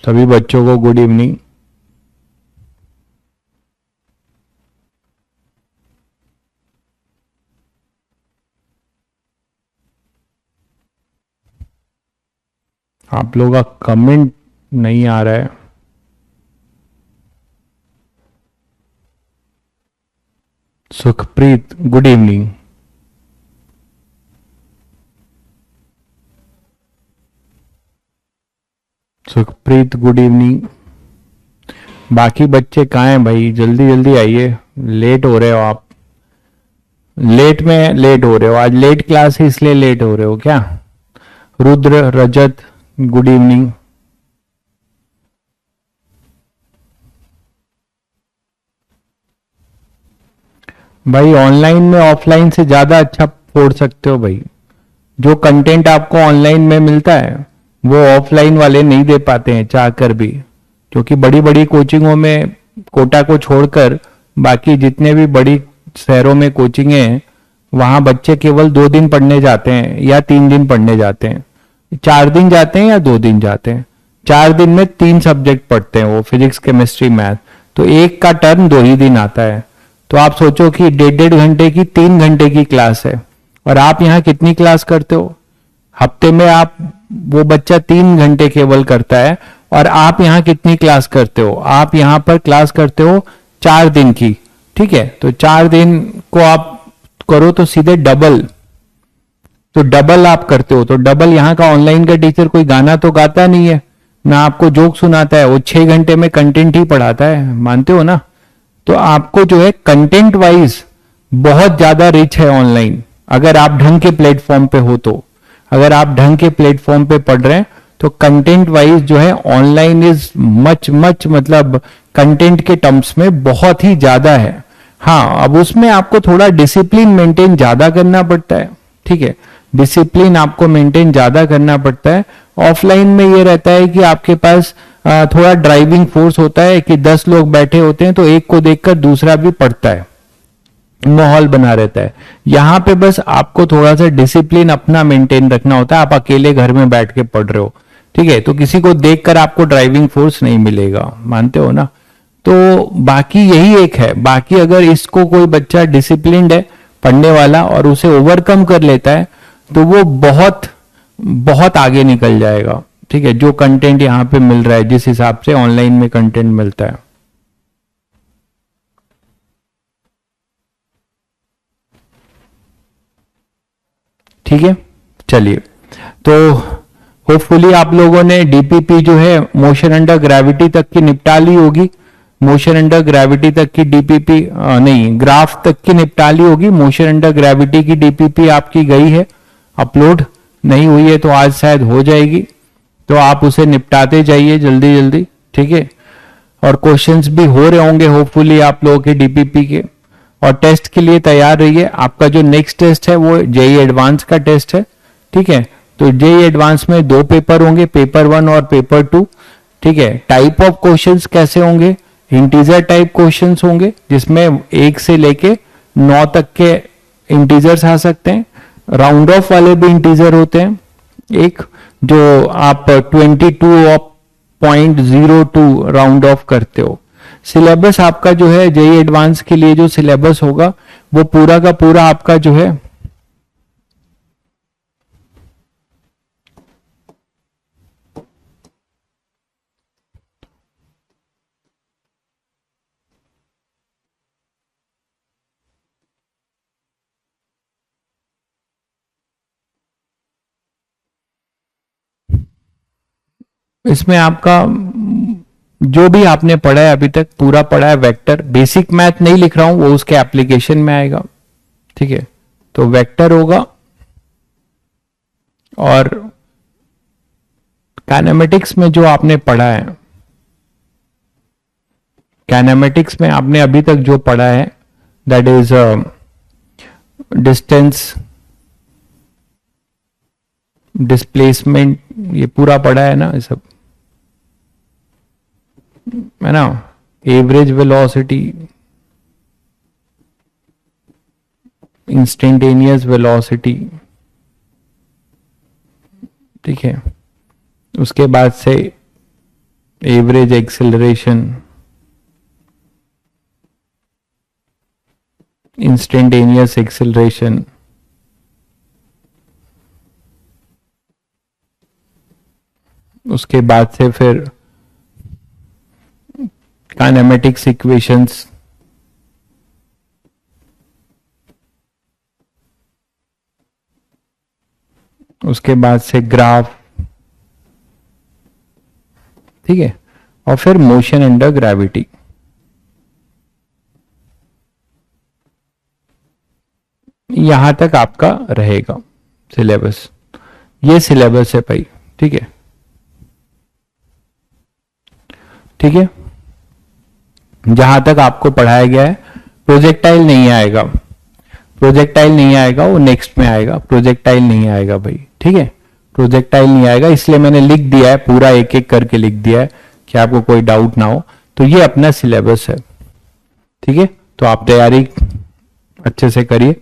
सभी बच्चों को गुड इवनिंग। आप लोगों का कमेंट नहीं आ रहा है। Sukhpreet good evening. Sukhpreet good evening. बाकी बच्चे कहाँ हैं भाई? जल्दी जल्दी आइए, लेट हो रहे हो आप। लेट हो रहे हो, आज लेट क्लास है इसलिए लेट हो रहे हो क्या? रुद्र रजत गुड इवनिंग। भाई ऑनलाइन में ऑफलाइन से ज्यादा अच्छा फोड़ सकते हो भाई। जो कंटेंट आपको ऑनलाइन में मिलता है वो ऑफलाइन वाले नहीं दे पाते हैं चाह कर भी, क्योंकि बड़ी बड़ी कोचिंगों में कोटा को छोड़कर बाकी जितने भी बड़ी शहरों में कोचिंग हैं वहां बच्चे केवल 2 दिन पढ़ने जाते हैं या 3 दिन पढ़ने जाते हैं। 4 दिन जाते हैं या 2 दिन जाते हैं। 4 दिन में 3 सब्जेक्ट पढ़ते हैं वो, फिजिक्स केमिस्ट्री मैथ। तो एक का टर्म 2 ही दिन आता है। तो आप सोचो कि 1.5 घंटे की 3 घंटे की क्लास है, और आप यहाँ कितनी क्लास करते हो? हफ्ते में आप, वो बच्चा 3 घंटे केवल करता है, और आप यहाँ कितनी क्लास करते हो? आप यहाँ पर क्लास करते हो 4 दिन की। ठीक है, तो 4 दिन को आप करो तो सीधे डबल, तो डबल आप करते हो। तो डबल यहाँ का ऑनलाइन का टीचर कोई गाना तो गाता नहीं है ना, आपको जोक सुनाता है, वो 6 घंटे में कंटेंट ही पढ़ाता है, मानते हो ना? तो आपको जो है कंटेंट वाइज बहुत ज्यादा रिच है ऑनलाइन, अगर आप ढंग के प्लेटफॉर्म पे हो तो। अगर आप ढंग के प्लेटफॉर्म पे पढ़ रहे हैं तो कंटेंट वाइज जो है ऑनलाइन इज मच मच, मतलब कंटेंट के टर्म्स में बहुत ही ज्यादा है। हाँ, अब उसमें आपको थोड़ा डिसिप्लिन मेंटेन ज्यादा करना पड़ता है। ठीक है, डिसिप्लिन आपको मेंटेन ज्यादा करना पड़ता है। ऑफलाइन में ये रहता है कि आपके पास थोड़ा ड्राइविंग फोर्स होता है कि 10 लोग बैठे होते हैं तो एक को देखकर दूसरा भी पढ़ता है, माहौल बना रहता है। यहां पे बस आपको थोड़ा सा डिसिप्लिन अपना मेंटेन रखना होता है। आप अकेले घर में बैठ के पढ़ रहे हो, ठीक है, तो किसी को देखकर आपको ड्राइविंग फोर्स नहीं मिलेगा, मानते हो ना? तो बाकी यही एक है। बाकी अगर इसको कोई बच्चा डिसिप्लिन्ड है पढ़ने वाला और उसे ओवरकम कर लेता है तो वो बहुत बहुत आगे निकल जाएगा। ठीक है, जो कंटेंट यहाँ पे मिल रहा है, जिस हिसाब से ऑनलाइन में कंटेंट मिलता है। ठीक है, चलिए, तो होपफुली आप लोगों ने डीपीपी जो है मोशन अंडर ग्रेविटी तक की निपटा ली होगी। मोशन अंडर ग्रेविटी तक की डीपीपी नहीं, ग्राफ तक की निपटा ली होगी। मोशन अंडर ग्रेविटी की डीपीपी आपकी गई है, अपलोड नहीं हुई है तो आज शायद हो जाएगी। तो आप उसे निपटाते जाइए जल्दी जल्दी, ठीक है। और क्वेश्चंस भी हो रहे होंगे होपफुली आप लोगों के डीपीपी के। और टेस्ट के लिए तैयार रहिए। आपका जो नेक्स्ट टेस्ट है वो जेई एडवांस का टेस्ट है, ठीक है। तो जेई एडवांस में 2 पेपर होंगे, पेपर 1 और पेपर 2, ठीक है। टाइप ऑफ क्वेश्चंस कैसे होंगे? इंटीजर टाइप क्वेश्चंस होंगे जिसमें 1 से लेके 9 तक के इंटीजर्स आ सकते हैं। राउंड ऑफ वाले भी इंटीजर होते हैं, एक जो आप 22.02 राउंड ऑफ करते हो। सिलेबस आपका जो है जेई एडवांस के लिए जो सिलेबस होगा वो पूरा का पूरा आपका जो है इसमें आपका जो भी आपने पढ़ा है अभी तक पूरा पढ़ा है। वेक्टर बेसिक मैथ नहीं लिख रहा हूं, वो उसके एप्लीकेशन में आएगा, ठीक है। तो वेक्टर होगा और काइनेमेटिक्स में जो आपने पढ़ा है, काइनेमेटिक्स में आपने अभी तक जो पढ़ा है दैट इज डिस्टेंस, डिस्प्लेसमेंट, ये पूरा पढ़ा है ना, ये सब है ना। एवरेज वेलोसिटी, इंस्टेंटेनियस वेलोसिटी, ठीक है। उसके बाद से एवरेज एक्सेलरेशन, इंस्टेंटेनियस एक्सेलरेशन, उसके बाद से फिर काइनेमेटिक्स इक्वेशंस, उसके बाद से ग्राफ, ठीक है, और फिर मोशन अंडर ग्रेविटी। यहां तक आपका रहेगा सिलेबस, ये सिलेबस है भाई, ठीक है, ठीक है, जहां तक आपको पढ़ाया गया है। प्रोजेक्टाइल नहीं आएगा, प्रोजेक्टाइल नहीं आएगा, वो नेक्स्ट में आएगा। प्रोजेक्टाइल नहीं आएगा भाई, ठीक है, प्रोजेक्टाइल नहीं आएगा, इसलिए मैंने लिख दिया है, पूरा एक एक करके लिख दिया है कि आपको कोई डाउट ना हो। तो ये अपना सिलेबस है, ठीक है, तो आप तैयारी अच्छे से करिए।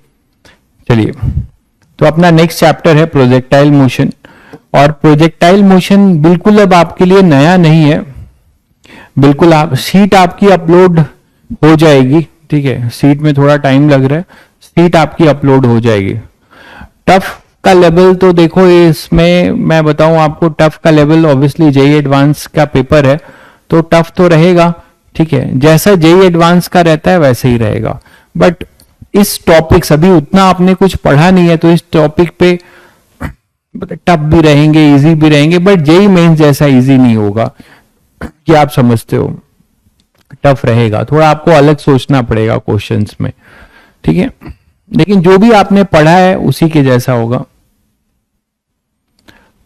चलिए, तो अपना नेक्स्ट चैप्टर है प्रोजेक्टाइल मोशन। और प्रोजेक्टाइल मोशन बिल्कुल अब आपके लिए नया नहीं है, बिल्कुल आप सीट आपकी अपलोड हो जाएगी, ठीक है, सीट में थोड़ा टाइम लग रहा है, सीट आपकी अपलोड हो जाएगी। टफ का लेवल तो देखो, इसमें मैं बताऊं आपको, टफ का लेवल ऑब्वियसली जेई एडवांस का पेपर है तो टफ तो रहेगा, ठीक है, जैसा जेई एडवांस का रहता है वैसे ही रहेगा। बट इस टॉपिक, अभी उतना आपने कुछ पढ़ा नहीं है तो इस टॉपिक पे टफ भी रहेंगे, इजी भी रहेंगे, बट जेई मेंस जैसा इजी नहीं होगा, कि आप समझते हो, टफ रहेगा, थोड़ा आपको अलग सोचना पड़ेगा क्वेश्चंस में, ठीक है, लेकिन जो भी आपने पढ़ा है उसी के जैसा होगा,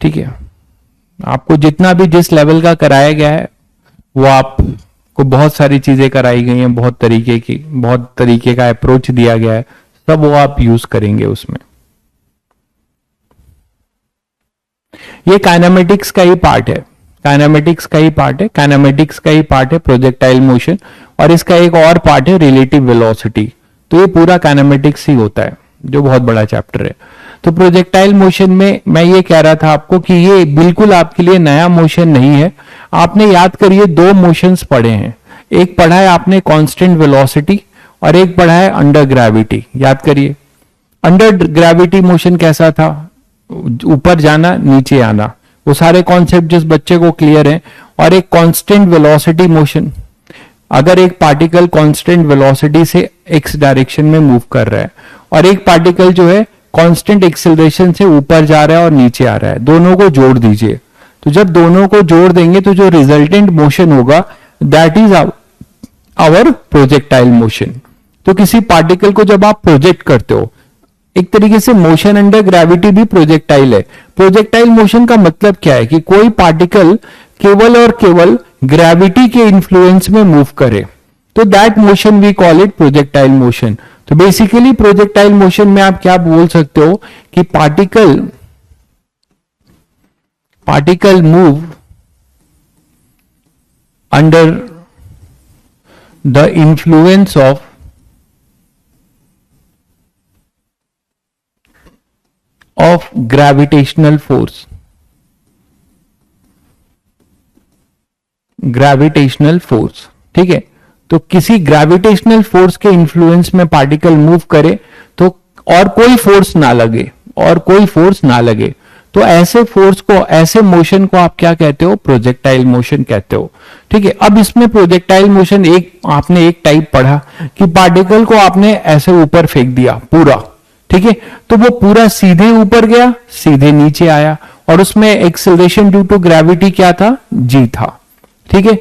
ठीक है। आपको जितना भी जिस लेवल का कराया गया है वो आपको बहुत सारी चीजें कराई गई हैं, बहुत तरीके की, बहुत तरीके का अप्रोच दिया गया है, सब वो आप यूज करेंगे उसमें। ये काइनेमेटिक्स का ही पार्ट है, काइनेमेटिक्स का ही पार्ट है, काइनेमेटिक्स का ही पार्ट है प्रोजेक्टाइल मोशन, और इसका एक और पार्ट है रिलेटिव वेलोसिटी। तो ये पूरा काइनेमेटिक्स ही होता है, जो बहुत बड़ा चैप्टर है। तो प्रोजेक्टाइल मोशन में मैं ये कह रहा था आपको कि ये बिल्कुल आपके लिए नया मोशन नहीं है। आपने याद करिए, दो मोशंस पढ़े हैं, एक पढ़ा है आपने कांस्टेंट वेलोसिटी और एक पढ़ा है अंडर ग्रेविटी। याद करिए, अंडर ग्रेविटी मोशन कैसा था, ऊपर जाना नीचे आना, वो सारे कॉन्सेप्ट जिस बच्चे को क्लियर है। और एक कांस्टेंट वेलोसिटी मोशन, अगर एक पार्टिकल कांस्टेंट वेलोसिटी से एक्स डायरेक्शन में मूव कर रहा है और एक पार्टिकल जो है कांस्टेंट एक्सेलरेशन से ऊपर जा रहा है और नीचे आ रहा है, दोनों को जोड़ दीजिए। तो जब दोनों को जोड़ देंगे तो जो रिजल्टेंट मोशन होगा that is our projectile motion. तो किसी पार्टिकल को जब आप प्रोजेक्ट करते हो, एक तरीके से मोशन अंडर ग्रेविटी भी प्रोजेक्टाइल है। प्रोजेक्टाइल मोशन का मतलब क्या है कि कोई पार्टिकल केवल और केवल ग्रेविटी के इन्फ्लुएंस में मूव करे, तो that motion we call it projectile motion. तो बेसिकली प्रोजेक्टाइल मोशन में आप क्या बोल सकते हो कि particle move under the influence of gravitational force, gravitational force, ठीक है। तो किसी ग्रेविटेशनल फोर्स के इन्फ्लुएंस में पार्टिकल मूव करे तो, और कोई फोर्स ना लगे, और कोई फोर्स ना लगे, तो ऐसे फोर्स को, ऐसे मोशन को आप क्या कहते हो, प्रोजेक्टाइल मोशन कहते हो, ठीक है। अब इसमें प्रोजेक्टाइल मोशन आपने एक टाइप पढ़ा कि पार्टिकल को आपने ऐसे ऊपर फेंक दिया पूरा, ठीक है, तो वो पूरा सीधे ऊपर गया, सीधे नीचे आया, और उसमें एक्सेलरेशन ड्यू टू ग्रेविटी क्या था, जी था, ठीक है।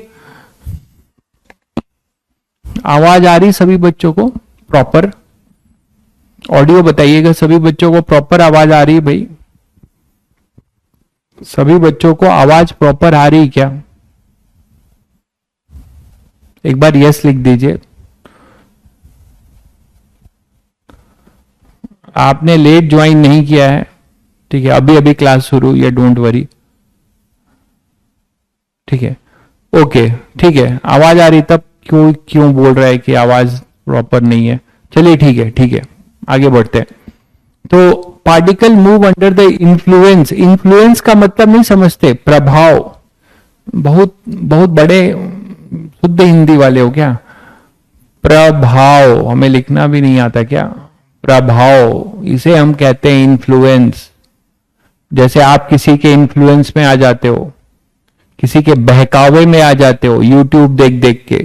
आवाज आ रही सभी बच्चों को प्रॉपर? ऑडियो बताइएगा, सभी बच्चों को प्रॉपर आवाज आ रही है भाई? सभी बच्चों को आवाज प्रॉपर आ रही क्या? एक बार यस लिख दीजिए। आपने लेट ज्वाइन नहीं किया है, ठीक है, अभी अभी क्लास शुरू, या डोंट वरी, ठीक है, ओके, ठीक है, आवाज आ रही, तब क्यों बोल रहा है कि आवाज प्रॉपर नहीं है? चलिए ठीक है, ठीक है, आगे बढ़ते हैं। तो particle move under the influence, influence का मतलब नहीं समझते, प्रभाव, बहुत बहुत बड़े शुद्ध हिंदी वाले हो क्या? प्रभाव, हमें लिखना भी नहीं आता क्या? प्रभाव, इसे हम कहते हैं इन्फ्लुएंस। जैसे आप किसी के इन्फ्लुएंस में आ जाते हो, किसी के बहकावे में आ जाते हो यूट्यूब देख देख के,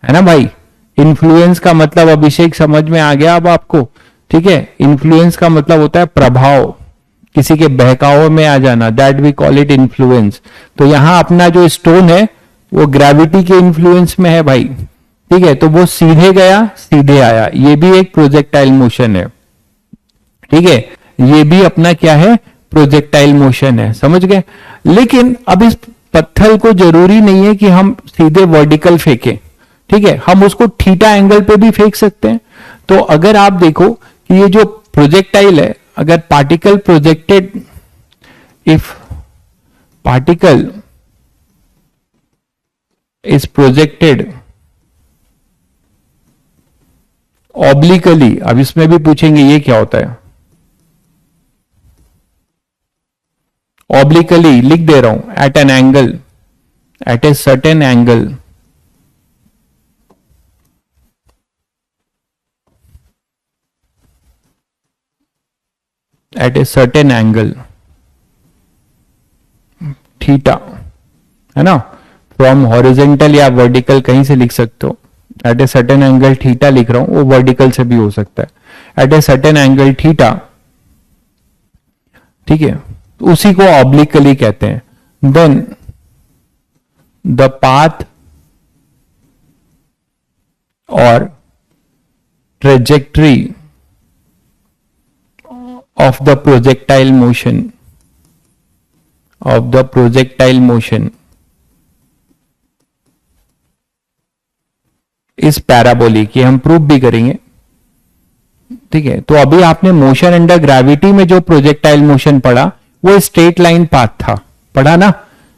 है ना भाई? इन्फ्लुएंस का मतलब अभिषेक समझ में आ गया अब आपको? ठीक है, इन्फ्लुएंस का मतलब होता है प्रभाव, किसी के बहकावे में आ जाना, that we call it influence. तो यहां अपना जो स्टोन है वो ग्रेविटी के इन्फ्लुएंस में है भाई। ठीक है, तो वो सीधे गया सीधे आया, ये भी एक प्रोजेक्टाइल मोशन है। ठीक है, ये भी अपना क्या है? प्रोजेक्टाइल मोशन है, समझ गए? लेकिन अब इस पत्थर को जरूरी नहीं है कि हम सीधे वर्टिकल फेंकें। ठीक है, हम उसको थीटा एंगल पे भी फेंक सकते हैं। तो अगर आप देखो कि ये जो प्रोजेक्टाइल है, अगर particle projected, if particle is projected obliquely, अब इसमें भी पूछेंगे ये क्या होता है? ऑब्लिकली लिख दे रहा हूं, at an angle, at a certain angle, at a certain angle theta, है ना? फ्रॉम हॉरिजेंटल या वर्टिकल कहीं से लिख सकते हो। At a certain angle theta लिख रहा हूं, वो वर्टिकल से भी हो सकता है। At a certain angle theta, ठीक है, उसी को ऑब्लिकली कहते हैं। देन द पाथ और trajectory of the projectile motion, of the projectile motion is parabolic, ये हम प्रूव भी करेंगे। ठीक है, तो अभी आपने मोशन अंडर ग्रेविटी में जो प्रोजेक्टाइल मोशन पढ़ा वो स्ट्रेट लाइन पाथ था, पढ़ा ना?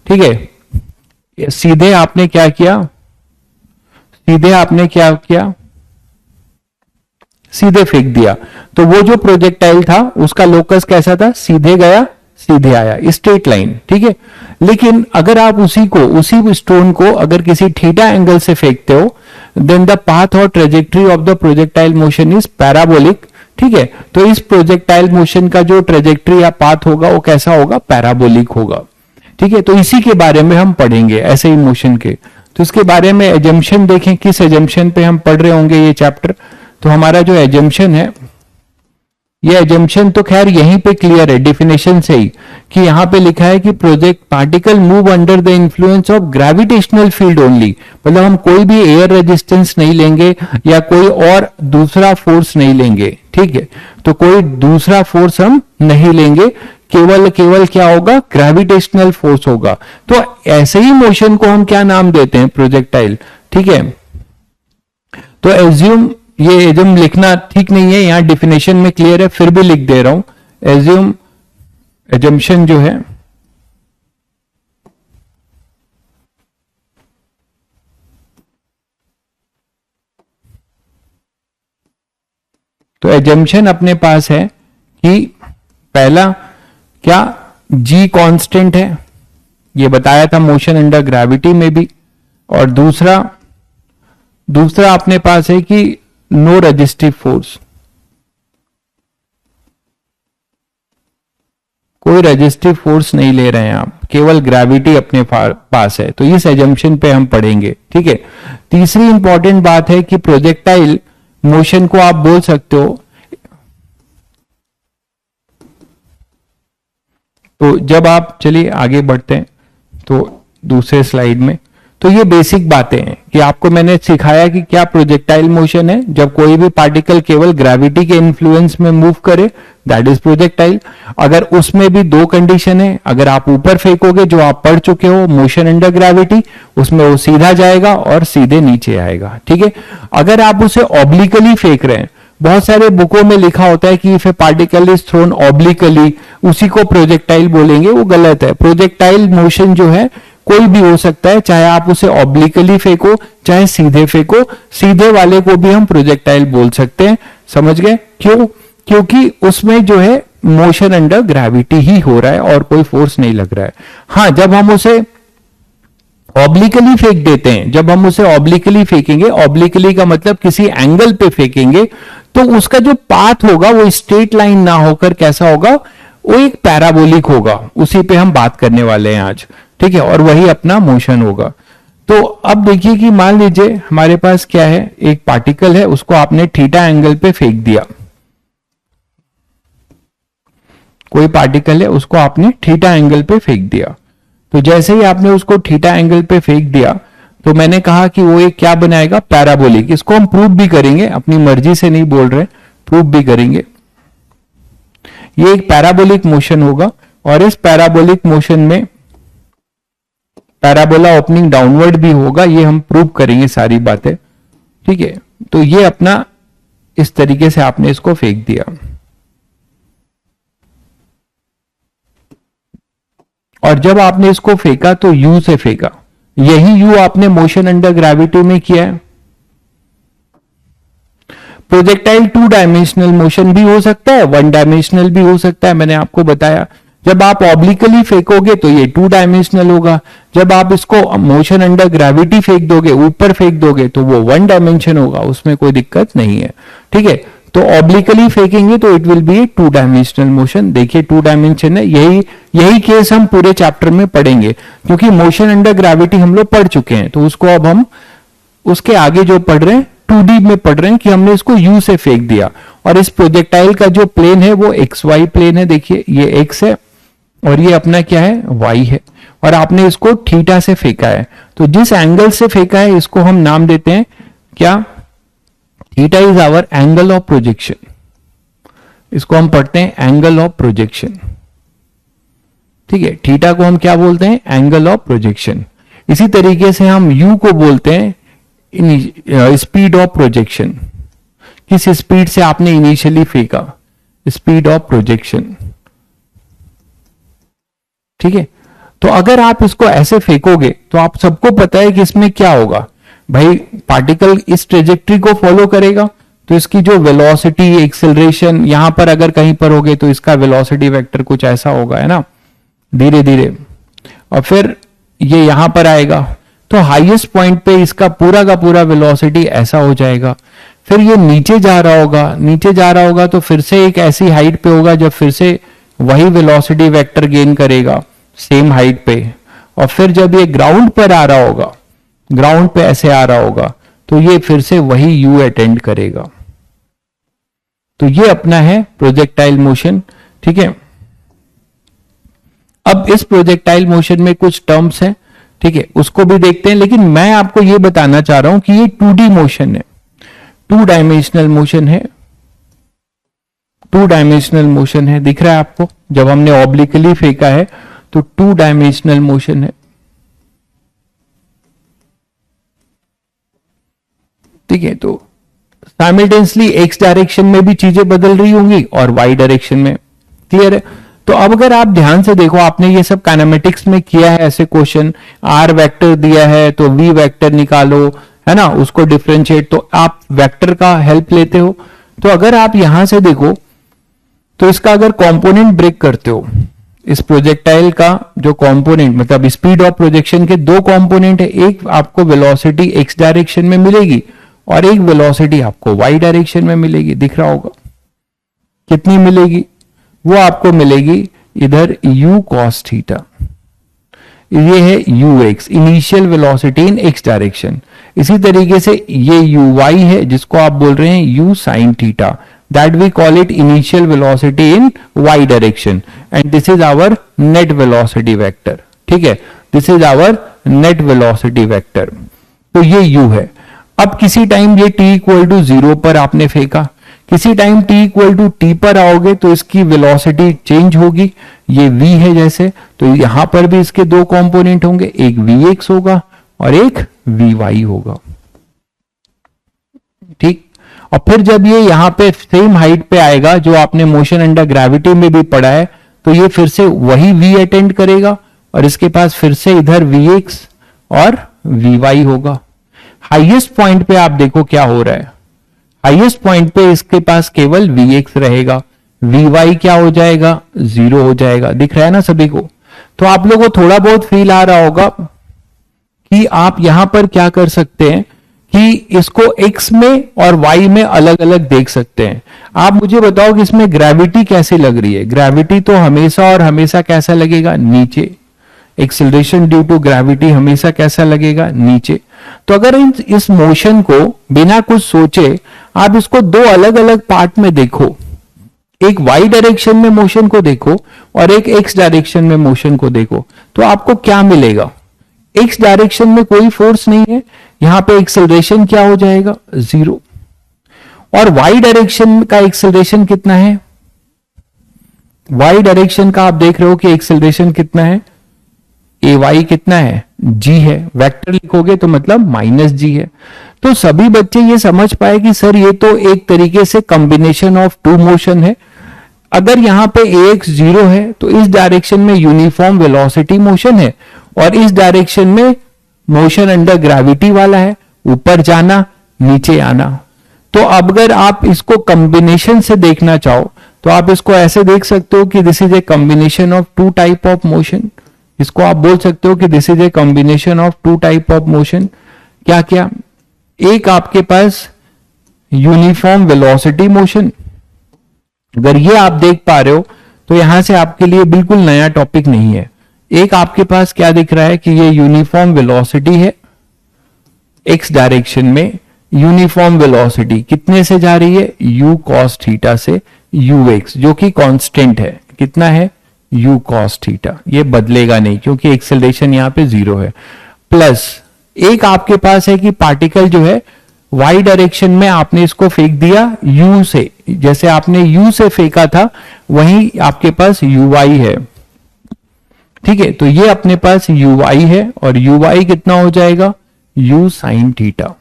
ठीक है, सीधे आपने क्या किया? सीधे आपने क्या किया? सीधे फेंक दिया। तो वो जो प्रोजेक्टाइल था उसका लोकस कैसा था? सीधे गया सीधे आया, स्ट्रेट लाइन। ठीक है, लेकिन अगर आप उसी स्टोन को अगर किसी थीटा एंगल से फेंकते हो, देन द पाथ और trajectory of the projectile motion is parabolic. ठीक है, तो इस प्रोजेक्टाइल मोशन का जो ट्रेजेक्ट्री या पाथ होगा वो कैसा होगा? पैराबोलिक होगा। ठीक है, तो इसी के बारे में हम पढ़ेंगे, ऐसे ही मोशन के। तो इसके बारे में एजम्पशन देखें, किस एजम्पशन पे हम पढ़ रहे होंगे ये चैप्टर। तो हमारा जो एजम्पशन है, ये एजम्पशन तो खैर यहीं पे क्लियर है डेफिनेशन से ही, कि यहां पे लिखा है कि project particle move under the influence of gravitational field only. मतलब हम कोई भी एयर रेजिस्टेंस नहीं लेंगे या कोई और दूसरा फोर्स नहीं लेंगे। ठीक है, तो कोई दूसरा फोर्स हम नहीं लेंगे, केवल क्या होगा? ग्रेविटेशनल फोर्स होगा। तो ऐसे ही मोशन को हम क्या नाम देते हैं? प्रोजेक्टाइल। ठीक है, तो एज्यूम, ये एज्यूम लिखना ठीक नहीं है, यहां डिफिनेशन में क्लियर है, फिर भी लिख दे रहा हूं। एज्यूम, एजम्पशन जो है, तो एजम्पशन अपने पास है कि पहला क्या? जी कांस्टेंट है, ये बताया था मोशन अंडर ग्रेविटी में भी। और दूसरा अपने पास है कि नो रेजिस्टिव फोर्स, कोई रेजिस्टिव फोर्स नहीं ले रहे हैं आप, केवल ग्रेविटी अपने पास है। तो इस एजम्पशन पे हम पढ़ेंगे। ठीक है, तीसरी इंपॉर्टेंट बात है कि प्रोजेक्टाइल मोशन को आप बोल सकते हो, तो जब आप, चलिए आगे बढ़ते हैं तो दूसरे स्लाइड में। तो ये बेसिक बातें हैं कि आपको मैंने सिखाया कि क्या प्रोजेक्टाइल मोशन है। जब कोई भी पार्टिकल केवल ग्रेविटी के इन्फ्लुएंस में मूव करे, दैट इज प्रोजेक्टाइल। अगर उसमें भी दो कंडीशन है, अगर आप ऊपर फेंकोगे जो आप पढ़ चुके हो, मोशन अंडर ग्रेविटी, उसमें वो सीधा जाएगा और सीधे नीचे आएगा। ठीक है, अगर आप उसे ऑब्लिकली फेंक रहे हैं, बहुत सारे बुकों में लिखा होता है कि if A particle is throne obliquely, उसी को प्रोजेक्टाइल बोलेंगे, वो गलत है। प्रोजेक्टाइल मोशन जो है कोई भी हो सकता है, चाहे आप उसे ऑब्लिकली फेंको चाहे सीधे फेंको, सीधे वाले को भी हम प्रोजेक्टाइल बोल सकते हैं। समझ गए? क्यों? क्योंकि उसमें जो है मोशन अंडर ग्रेविटी ही हो रहा है और कोई फोर्स नहीं लग रहा है। हाँ, जब हम उसे ऑब्लिकली फेंक देते हैं। जब हम उसे ऑब्लिकली फेंकेंगे, ऑब्लिकली का मतलब किसी एंगल पे फेंकेंगे, तो उसका जो पाथ होगा वो स्ट्रेट लाइन ना होकर कैसा होगा, वो एक पैराबोलिक होगा। उसी पे हम बात करने वाले हैं आज, ठीक है, और वही अपना मोशन होगा। तो अब देखिए कि मान लीजिए हमारे पास क्या है, एक पार्टिकल है, उसको आपने थीटा एंगल पे फेंक दिया। कोई पार्टिकल है, उसको आपने थीटा एंगल पे फेंक दिया। तो जैसे ही आपने उसको थीटा एंगल पे फेंक दिया, तो मैंने कहा कि वो एक क्या बनाएगा, पैराबोलिक। इसको हम प्रूव भी करेंगे, अपनी मर्जी से नहीं बोल रहे, प्रूव भी करेंगे। ये एक पैराबोलिक मोशन होगा, और इस पैराबोलिक मोशन में पैराबोला ओपनिंग डाउनवर्ड भी होगा। ये हम प्रूव करेंगे सारी बातें, ठीक है। तो ये अपना इस तरीके से आपने इसको फेंक दिया, और जब आपने इसको फेंका तो यू से फेंका। यही यू आपने मोशन अंडर ग्रेविटी में किया है। प्रोजेक्टाइल 2 डायमेंशनल मोशन भी हो सकता है, 1 डायमेंशनल भी हो सकता है, मैंने आपको बताया। जब आप ऑब्लिकली फेंकोगे तो ये 2 डायमेंशनल होगा। जब आप इसको मोशन अंडर ग्रेविटी फेंक दोगे, ऊपर फेंक दोगे, तो वो 1 डायमेंशन होगा, उसमें कोई दिक्कत नहीं है, ठीक है। तो ऑब्लिकली फेंकेंगे तो it will be A 2 dimensional motion. देखिए 2 डायमेंशन है, यही केस हम पूरे चैप्टर में पढ़ेंगे, क्योंकि मोशन अंडर ग्रेविटी हम लोग पढ़ चुके हैं। तो उसको अब हम उसके आगे जो पढ़ रहे हैं 2D में पढ़ रहे हैं, कि हमने इसको U से फेंक दिया, और इस प्रोजेक्टाइल का जो प्लेन है वो XY प्लेन है। देखिए ये X है और ये अपना क्या है, Y है, और आपने इसको थीटा से फेंका है। तो जिस एंगल से फेंका है इसको हम नाम देते हैं क्या, theta is hour angle of projection. इसको हम पढ़ते हैं एंगल ऑफ प्रोजेक्शन, ठीक है। थीटा को हम क्या बोलते हैं, एंगल ऑफ प्रोजेक्शन। इसी तरीके से हम यू को बोलते हैं स्पीड ऑफ प्रोजेक्शन। किस स्पीड से आपने इनिशियली फेंका, स्पीड ऑफ प्रोजेक्शन, ठीक है। तो अगर आप इसको ऐसे फेंकोगे तो आप सबको पता है कि इसमें क्या होगा भाई, पार्टिकल इस ट्रेजेक्ट्री को फॉलो करेगा, तो इसकी जो वेलोसिटी, एक्सेलरेशन, यहां पर अगर कहीं पर होगे तो इसका वेलोसिटी वेक्टर कुछ ऐसा होगा, है ना, धीरे धीरे, और फिर ये यहां पर आएगा, तो हाईएस्ट पॉइंट पे इसका पूरा का पूरा वेलोसिटी ऐसा हो जाएगा। फिर ये नीचे जा रहा होगा, नीचे जा रहा होगा, तो फिर से एक ऐसी हाइट पे होगा जब फिर से वही वेलोसिटी वेक्टर गेन करेगा सेम हाइट पे, और फिर जब ये ग्राउंड पर आ रहा होगा, ग्राउंड पे ऐसे आ रहा होगा, तो ये फिर से वही यू अटेंड करेगा। तो ये अपना है प्रोजेक्टाइल मोशन, ठीक है। अब इस प्रोजेक्टाइल मोशन में कुछ टर्म्स हैं, ठीक है, उसको भी देखते हैं। लेकिन मैं आपको ये बताना चाह रहा हूं कि ये 2D मोशन है, 2 डायमेंशनल मोशन है, 2 डायमेंशनल मोशन है। दिख रहा है आपको, जब हमने ऑब्लिकली फेंका है तो 2 डायमेंशनल मोशन है, ठीक है। तो साइमल्टेनियसली एक्स डायरेक्शन में भी चीजें बदल रही होंगी और वाई डायरेक्शन में, क्लियर है। तो अब अगर आप ध्यान से देखो, आपने ये सब काइनेमेटिक्स में किया है ऐसे क्वेश्चन, आर वेक्टर दिया है तो वी वेक्टर निकालो, है ना, उसको डिफरेंशिएट, तो आप वेक्टर का हेल्प लेते हो। तो अगर आप यहां से देखो तो इसका अगर कंपोनेंट ब्रेक करते हो, इस प्रोजेक्टाइल का जो कंपोनेंट, मतलब स्पीड ऑफ प्रोजेक्शन के 2 कंपोनेंट है, एक आपको वेलोसिटी एक्स डायरेक्शन में मिलेगी और एक वेलोसिटी आपको वाई डायरेक्शन में मिलेगी। दिख रहा होगा कितनी मिलेगी, वो आपको मिलेगी इधर u cos थीटा, ये है ux, इनिशियल वेलोसिटी इन एक्स डायरेक्शन। इसी तरीके से ये uy है जिसको आप बोल रहे हैं u sin theta, that we call it initial velocity in y direction, and this is our net velocity vector, ठीक है, this is our net velocity vector. तो ये u है। अब किसी टाइम ये t इक्वल टू 0 पर आपने फेंका, किसी time t equal to t पर आओगे तो इसकी वेलोसिटी चेंज होगी, ये v है जैसे, तो यहां पर भी इसके 2 कंपोनेंट होंगे, एक vx होगा और एक vy होगा, ठीक। और फिर जब ये यहां पे सेम हाइट पे आएगा जो आपने मोशन अंडर ग्रेविटी में भी पढ़ा है, तो ये फिर से वही v अटेंड करेगा और इसके पास फिर से इधर vx और vy होगा। हाईएस्ट पॉइंट पे आप देखो क्या हो रहा है, हाईएस्ट पॉइंट पे इसके पास केवल vx रहेगा, vy क्या हो जाएगा, 0 हो जाएगा। दिख रहा है ना सभी को। तो आप लोगों को थोड़ा बहुत फील आ रहा होगा कि आप यहां पर क्या कर सकते हैं कि इसको x में और y में अलग अलग देख सकते हैं। आप मुझे बताओ कि इसमें ग्रेविटी कैसी लग रही है। ग्रेविटी तो हमेशा और हमेशा कैसा लगेगा, नीचे। एक्सेलरेशन ड्यू टू ग्रेविटी हमेशा कैसा लगेगा, नीचे। तो अगर इस मोशन को बिना कुछ सोचे आप इसको दो अलग अलग पार्ट में देखो, एक y डायरेक्शन में मोशन को देखो और एक x डायरेक्शन में मोशन को देखो, तो आपको क्या मिलेगा। x डायरेक्शन में कोई फोर्स नहीं है, यहां पे एक्सेलरेशन क्या हो जाएगा, 0। और y डायरेक्शन का एक्सेलरेशन कितना है, y डायरेक्शन का आप देख रहे हो कि एक्सेलरेशन कितना है, ay कितना है, g है। वेक्टर लिखोगे तो मतलब -g है। तो सभी बच्चे ये समझ पाए कि सर ये तो एक तरीके से कॉम्बिनेशन ऑफ टू मोशन है। अगर यहां पे ax 0 है तो इस डायरेक्शन में यूनिफॉर्म वेलोसिटी मोशन है और इस डायरेक्शन में मोशन अंडर ग्रेविटी वाला है, ऊपर जाना नीचे आना। तो अब अगर आप इसको कॉम्बिनेशन से देखना चाहो तो आप इसको ऐसे देख सकते हो कि this is a combination of two type of motion. इसको आप बोल सकते हो कि this is a combination of two type of motion. क्या क्या, एक आपके पास यूनिफॉर्म वेलोसिटी मोशन, अगर ये आप देख पा रहे हो तो यहां से आपके लिए बिल्कुल नया टॉपिक नहीं है। एक आपके पास क्या दिख रहा है कि ये यूनिफॉर्म वेलोसिटी है, एक्स डायरेक्शन में यूनिफॉर्म वेलोसिटी कितने से जा रही है, u cos थीटा से ux, जो कि कांस्टेंट है। कितना है, u cos थीटा, ये बदलेगा नहीं क्योंकि एक्सेलरेशन यहां पे 0 है। प्लस एक आपके पास है कि पार्टिकल जो है y डायरेक्शन में आपने इसको फेंक दिया u से, जैसे आपने u से फेंका था वहीं आपके पास uy है। ठीक है, तो ये अपने पास uy है और uy कितना हो जाएगा, u sin थीटा।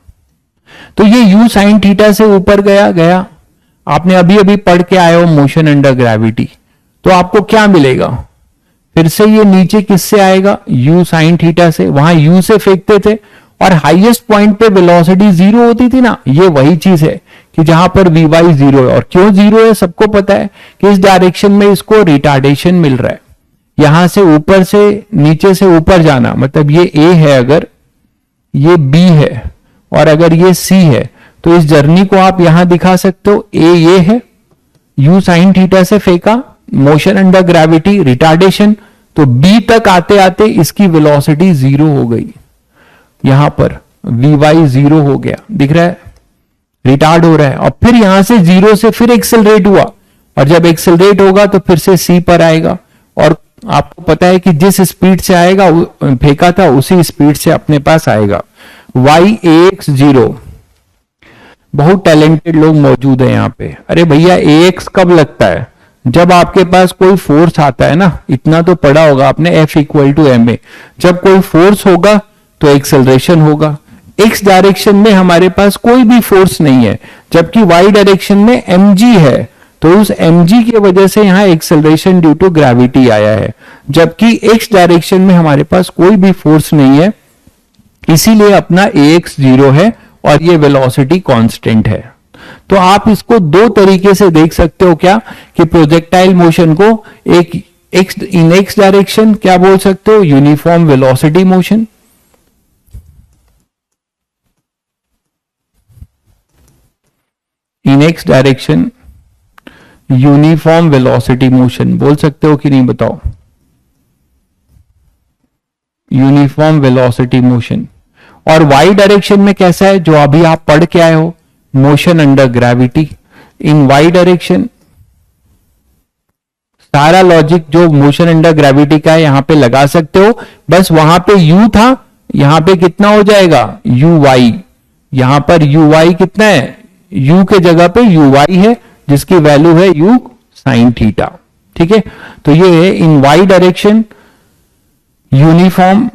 तो ये u sin थीटा से ऊपर गया, आपने अभी अभी पढ़ के आए हो मोशन अंडर ग्रेविटी, तो आपको क्या मिलेगा, फिर से ये नीचे किससे आएगा, u sin थीटा से। वहां u से फेंकते थे और हाईएस्ट पॉइंट पे वेलोसिटी 0 होती थी ना, ये वही चीज है कि जहां पर vy 0 है। और क्यों 0 है सबको पता है कि इस डायरेक्शन में इसको रिटार्डेशन मिल रहा है। यहां से ऊपर से नीचे से ऊपर जाना, मतलब ये a है, अगर ये b है और अगर ये c है, तो इस जर्नी को आप यहां दिखा सकते हो। a ये है, u sin थीटा से फेंका, मोशन अंडर ग्रेविटी, रिटार्डेशन, तो b तक आते आते इसकी वेलोसिटी 0 हो गई। यहां पर vy 0 हो गया, दिख रहा है, रिटार्ड हो रहा है। और फिर यहां से 0 से फिर एक्सेलरेट हुआ, और जब एक्सेलरेट होगा तो फिर से c पर आएगा। और आपको पता है कि जिस स्पीड से आएगा फेंका था उसी स्पीड से अपने पास आएगा। y ax 0, बहुत टैलेंटेड लोग मौजूद है यहाँ पे। अरे भैया ax कब लगता है, जब आपके पास कोई फोर्स आता है ना, इतना तो पढ़ा होगा आपने, F = ma। जब कोई फोर्स होगा तो एक्सेलरेशन होगा। x डायरेक्शन में हमारे पास कोई भी फोर्स नहीं है, जबकि y डायरेक्शन में mg है, तो उस mg की वजह से यहां एक्सेलरेशन ड्यू टू ग्रेविटी आया है। जबकि x डायरेक्शन में हमारे पास कोई भी फोर्स नहीं है, इसीलिए अपना ax 0 है और ये वेलोसिटी कांस्टेंट है। तो आप इसको दो तरीके से देख सकते हो, क्या कि प्रोजेक्टाइल मोशन को एक x डायरेक्शन क्या बोल सकते हो, यूनिफॉर्म वेलोसिटी मोशन। इन x direction uniform velocity motion बोल सकते हो कि नहीं, बताओ। Uniform velocity motion. और y डायरेक्शन में कैसा है, जो अभी आप पढ़ के आए हो, मोशन अंडर ग्रेविटी। इन y डायरेक्शन सारा लॉजिक जो मोशन अंडर ग्रेविटी का है यहां पे लगा सकते हो, बस वहां पे u था, यहां पे कितना हो जाएगा, uy। यहां पर uy कितना है, u के जगह पे uy है, जिसकी वैल्यू है u sin थीटा। ठीक है, तो ये है इन y direction uniform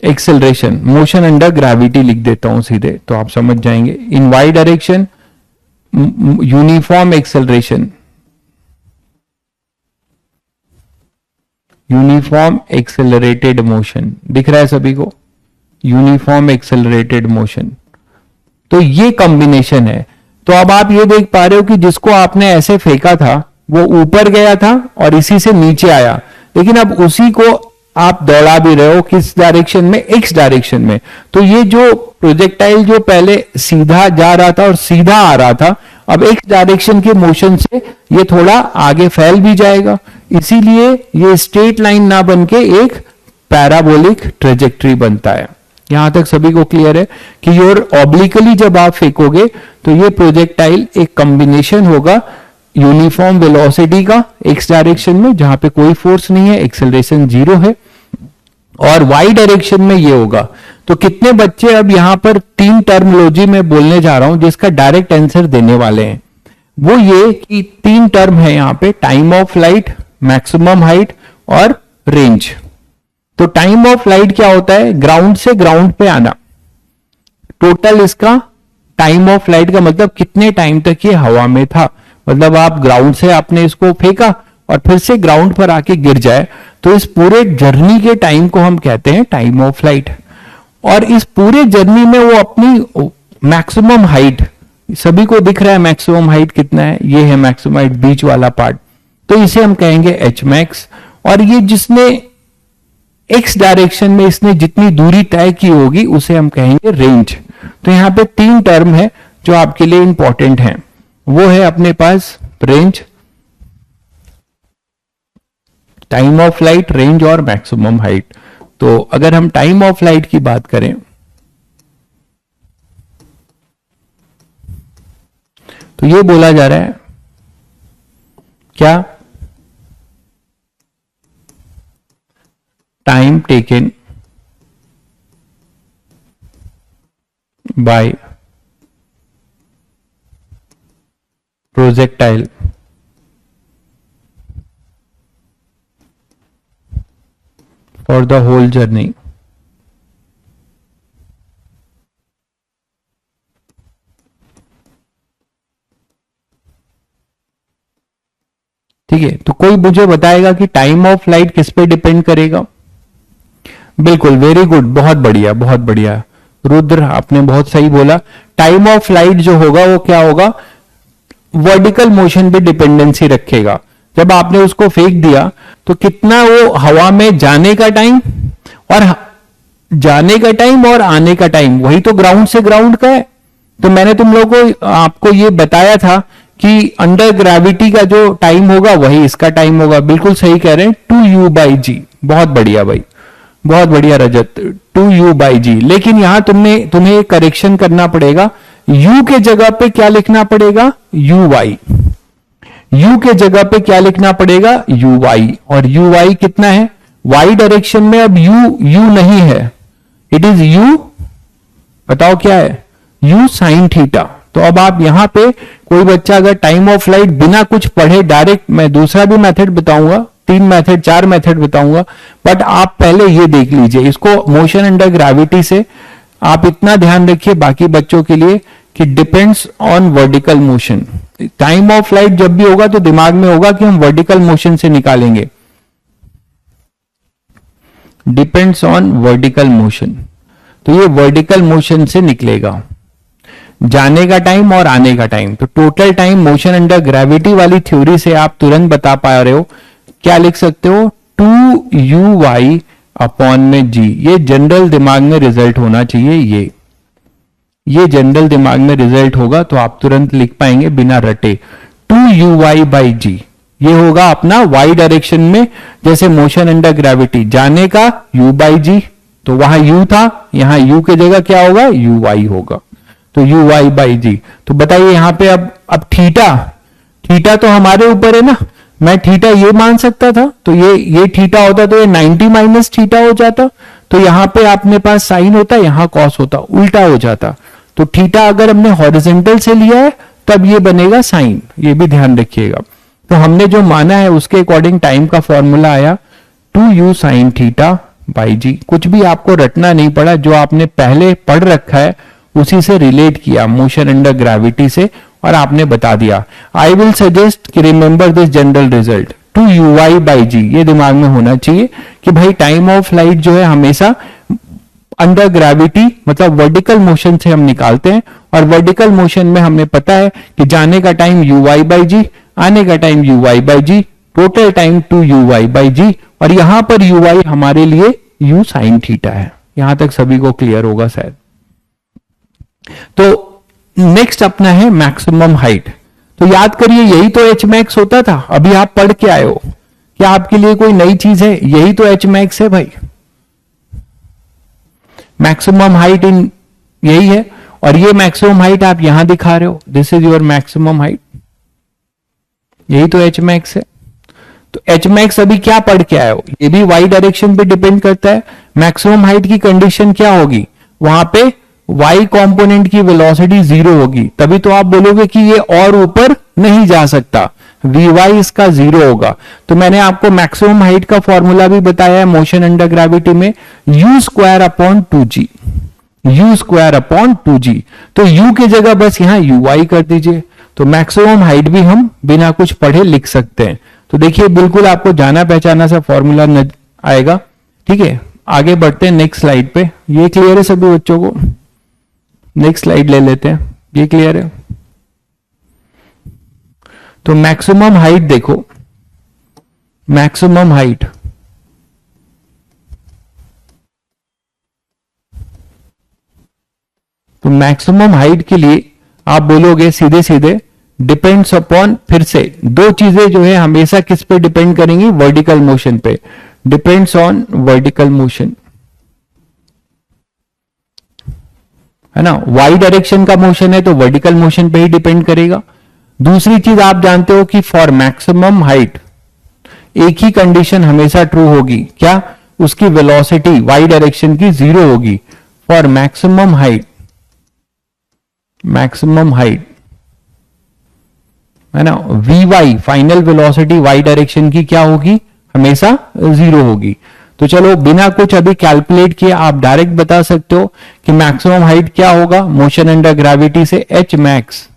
acceleration, motion under gravity लिख देता हूं सीधे तो आप समझ जाएंगे। इन y direction uniform acceleration, uniform accelerated motion, दिख रहा है सभी को, यूनिफॉर्म एक्सेलरेटेड मोशन। तो ये कॉम्बिनेशन है। तो अब आप ये देख पा रहे हो कि जिसको आपने ऐसे फेंका था वो ऊपर गया था और इसी से नीचे आया, लेकिन अब उसी को आप दौड़ा भी रहे हो किस डायरेक्शन में, एक्स डायरेक्शन में, तो ये जो प्रोजेक्टाइल जो पहले सीधा जा रहा था और सीधा आ रहा था, अब एक्स डायरेक्शन के मोशन से ये थोड़ा आगे फैल भी जाएगा, इसीलिए ये स्ट्रेट लाइन ना बनके एक पैराबोलिक ट्रेजेक्ट्री बनता है। यहां तक सभी को क्लियर है कि योर ऑब्लिकली जब आप फेंकोगे तो ये प्रोजेक्टाइल एक कॉम्बिनेशन होगा यूनिफॉर्म वेलोसिटी का एक्स डायरेक्शन में जहां पे कोई फोर्स नहीं है, एक्सेलरेशन 0 है, और वाई डायरेक्शन में ये होगा। तो कितने बच्चे अब यहां पर 3 टर्मिनोलॉजी में बोलने जा रहा हूं जिसका डायरेक्ट आंसर देने वाले हैं, वो ये कि 3 टर्म है यहां पे, time of flight, maximum height और रेंज। तो टाइम ऑफ फ्लाइट क्या होता है, ग्राउंड से ग्राउंड पे आना, टोटल इसका टाइम ऑफ फ्लाइट का मतलब कितने टाइम तक ये हवा में था, मतलब आप ग्राउंड से आपने इसको फेंका और फिर से ग्राउंड पर आके गिर जाए, तो इस पूरे जर्नी के टाइम को हम कहते हैं टाइम ऑफ फ्लाइट। और इस पूरे जर्नी में वो अपनी मैक्सिमम हाइट, सभी को दिख रहा है मैक्सिमम हाइट कितना है, ये है मैक्सिमम हाइट बीच वाला पार्ट, तो इसे हम कहेंगे एच मैक्स। और ये जिसने एक्स डायरेक्शन में इसने जितनी दूरी तय की होगी उसे हम कहेंगे रेंज। तो यहां पे 3 टर्म है जो आपके लिए इंपॉर्टेंट हैं, वो है अपने पास range, time of flight, range और मैक्सिमम हाइट। तो अगर हम टाइम ऑफ फ्लाइट की बात करें तो ये बोला जा रहा है क्या, time taken by projectile for the whole journey ठीक है। तो कोई मुझे बताएगा कि टाइम ऑफ फ्लाइट किस पे डिपेंड करेगा। बिल्कुल, वेरी गुड, बहुत बढ़िया बहुत बढ़िया रुद्र, आपने बहुत सही बोला। टाइम ऑफ फ्लाइट जो होगा वो क्या होगा, वर्टिकल मोशन पे डिपेंडेंसी रखेगा। जब आपने उसको फेंक दिया तो कितना वो हवा में जाने का टाइम और आने का टाइम वही तो ग्राउंड से ग्राउंड का है। तो मैंने तुम लोगों को आपको ये बताया था कि अंडर ग्रेविटी का जो टाइम होगा वही इसका टाइम होगा। बिल्कुल सही कह रहे हैं, 2u/g। बहुत बढ़िया भाई, बहुत बढ़िया रजत, 2u/g। लेकिन यहां तुम्हें एक करेक्शन करना पड़ेगा, u के जगह पे क्या लिखना पड़ेगा, uy। u के जगह पे क्या लिखना पड़ेगा, uy। और uy कितना है, y डायरेक्शन में अब u नहीं है, इट इज u, बताओ क्या है, u sin थीटा। तो अब आप यहां पे कोई बच्चा अगर टाइम ऑफ फ्लाइट बिना कुछ पढ़े डायरेक्ट, मैं दूसरा भी मेथड बताऊंगा, 3 मेथड 4 मेथड बताऊंगा, बट आप पहले ये देख लीजिए इसको मोशन अंडर ग्रेविटी से। आप इतना ध्यान रखिए बाकी बच्चों के लिए कि depends on vertical motion. Time of flight जब भी होगा तो दिमाग में होगा कि हम वर्टिकल मोशन से निकालेंगे, डिपेंड्स ऑन वर्टिकल मोशन। तो ये वर्टिकल मोशन से निकलेगा, जाने का टाइम और आने का टाइम। तो total time motion under gravity वाली थ्योरी से आप तुरंत बता पा रहे हो, क्या लिख सकते हो, 2u/g। ये जनरल दिमाग में रिजल्ट होना चाहिए, ये जनरल दिमाग में रिजल्ट होगा तो आप तुरंत लिख पाएंगे बिना रटे। 2u/g ये होगा अपना y डायरेक्शन में, जैसे मोशन अंडर ग्रेविटी, जाने का u/g, तो वहां u था, यहां u के जगह क्या होगा, uy होगा, तो uy/g। तो बताइए यहां पे अब थीटा तो हमारे ऊपर है ना, मैं थीटा ये मान सकता था, तो ये थीटा होता तो ये 90 माइनस थीटा हो जाता, तो यहां पे अपने पास साइन होता, यहां कॉस होता, उल्टा हो जाता। तो थीटा अगर हमने हॉरिजॉन्टल से लिया है तब ये बनेगा साइन, ये भी ध्यान रखिएगा। तो हमने जो माना है उसके अकॉर्डिंग टाइम का फॉर्मूला आया 2u sin θ/g। कुछ भी आपको रटना नहीं पड़ा, जो आपने पहले पढ़ रखा है उसी से रिलेट किया मोशन अंडर ग्रेविटी से और आपने बता दिया। आई विल सजेस्ट कि remember this general result 2uy/g, ये दिमाग में होना चाहिए कि भाई टाइम ऑफ फ्लाइट जो है हमेशा अंडर ग्रेविटी मतलब वर्टिकल मोशन से हम निकालते हैं, और वर्टिकल मोशन में हमें पता है कि जाने का टाइम uy/g, आने का time uy/g, total time two you y by g, और यहां पर यू वाई हमारे लिए यू साइन थीटा है। यहां तक सभी को क्लियर होगा शायद। तो नेक्स्ट अपना है मैक्सिमम हाइट। तो याद करिए यही तो एच मैक्स होता था, अभी आप पढ़ के आए हो, क्या आपके लिए कोई नई चीज है? यही तो एच मैक्स है भाई, मैक्सिमम हाइट इन यही है। और ये मैक्सिमम हाइट आप यहां दिखा रहे हो, this is your maximum height, यही तो एच मैक्स है। तो एच मैक्स अभी क्या पढ़ के आए हो? ये भी वाई डायरेक्शन पे डिपेंड करता है। मैक्सिमम हाइट की कंडीशन क्या होगी? वहां पे वाई कंपोनेंट की वेलोसिटी 0 होगी, तभी तो आप बोलोगे कि ये और ऊपर नहीं जा सकता, वी वाई इसका 0 होगा। तो मैंने आपको मैक्सिमम हाइट का फॉर्मूला भी बताया है मोशन अंडर ग्रेविटी में, you square upon 2g, you square upon 2g। तो u की जगह बस यहां यू वाई कर दीजिए, तो मैक्सिमम हाइट भी हम बिना कुछ पढ़े लिख सकते हैं। तो देखिए बिल्कुल आपको जाना पहचाना सा फॉर्मूला आएगा। ठीक है, आगे बढ़ते हैं नेक्स्ट स्लाइड पे। ये क्लियर है सभी बच्चों को? नेक्स्ट स्लाइड ले लेते हैं, ये क्लियर है? तो मैक्सिमम हाइट देखो, मैक्सिमम हाइट तो मैक्सिमम हाइट के लिए आप बोलोगे सीधे सीधे डिपेंड्स अपॉन, फिर से दो चीजें जो है हमेशा किस पे डिपेंड करेंगी? वर्टिकल मोशन पे। डिपेंड्स ऑन वर्टिकल मोशन, है ना? वाई डायरेक्शन का मोशन है तो वर्टिकल मोशन पे ही डिपेंड करेगा। दूसरी चीज आप जानते हो कि फॉर मैक्सिमम हाइट एक ही कंडीशन हमेशा ट्रू होगी, क्या? उसकी वेलोसिटी वाई डायरेक्शन की 0 होगी। For maximum height, maximum height, है ना, V Y final velocity Y direction की क्या होगी? हमेशा 0 होगी। तो चलो बिना कुछ अभी कैलकुलेट किए आप डायरेक्ट बता सकते हो कि मैक्सिमम हाइट क्या होगा मोशन अंडर ग्रेविटी से? H max.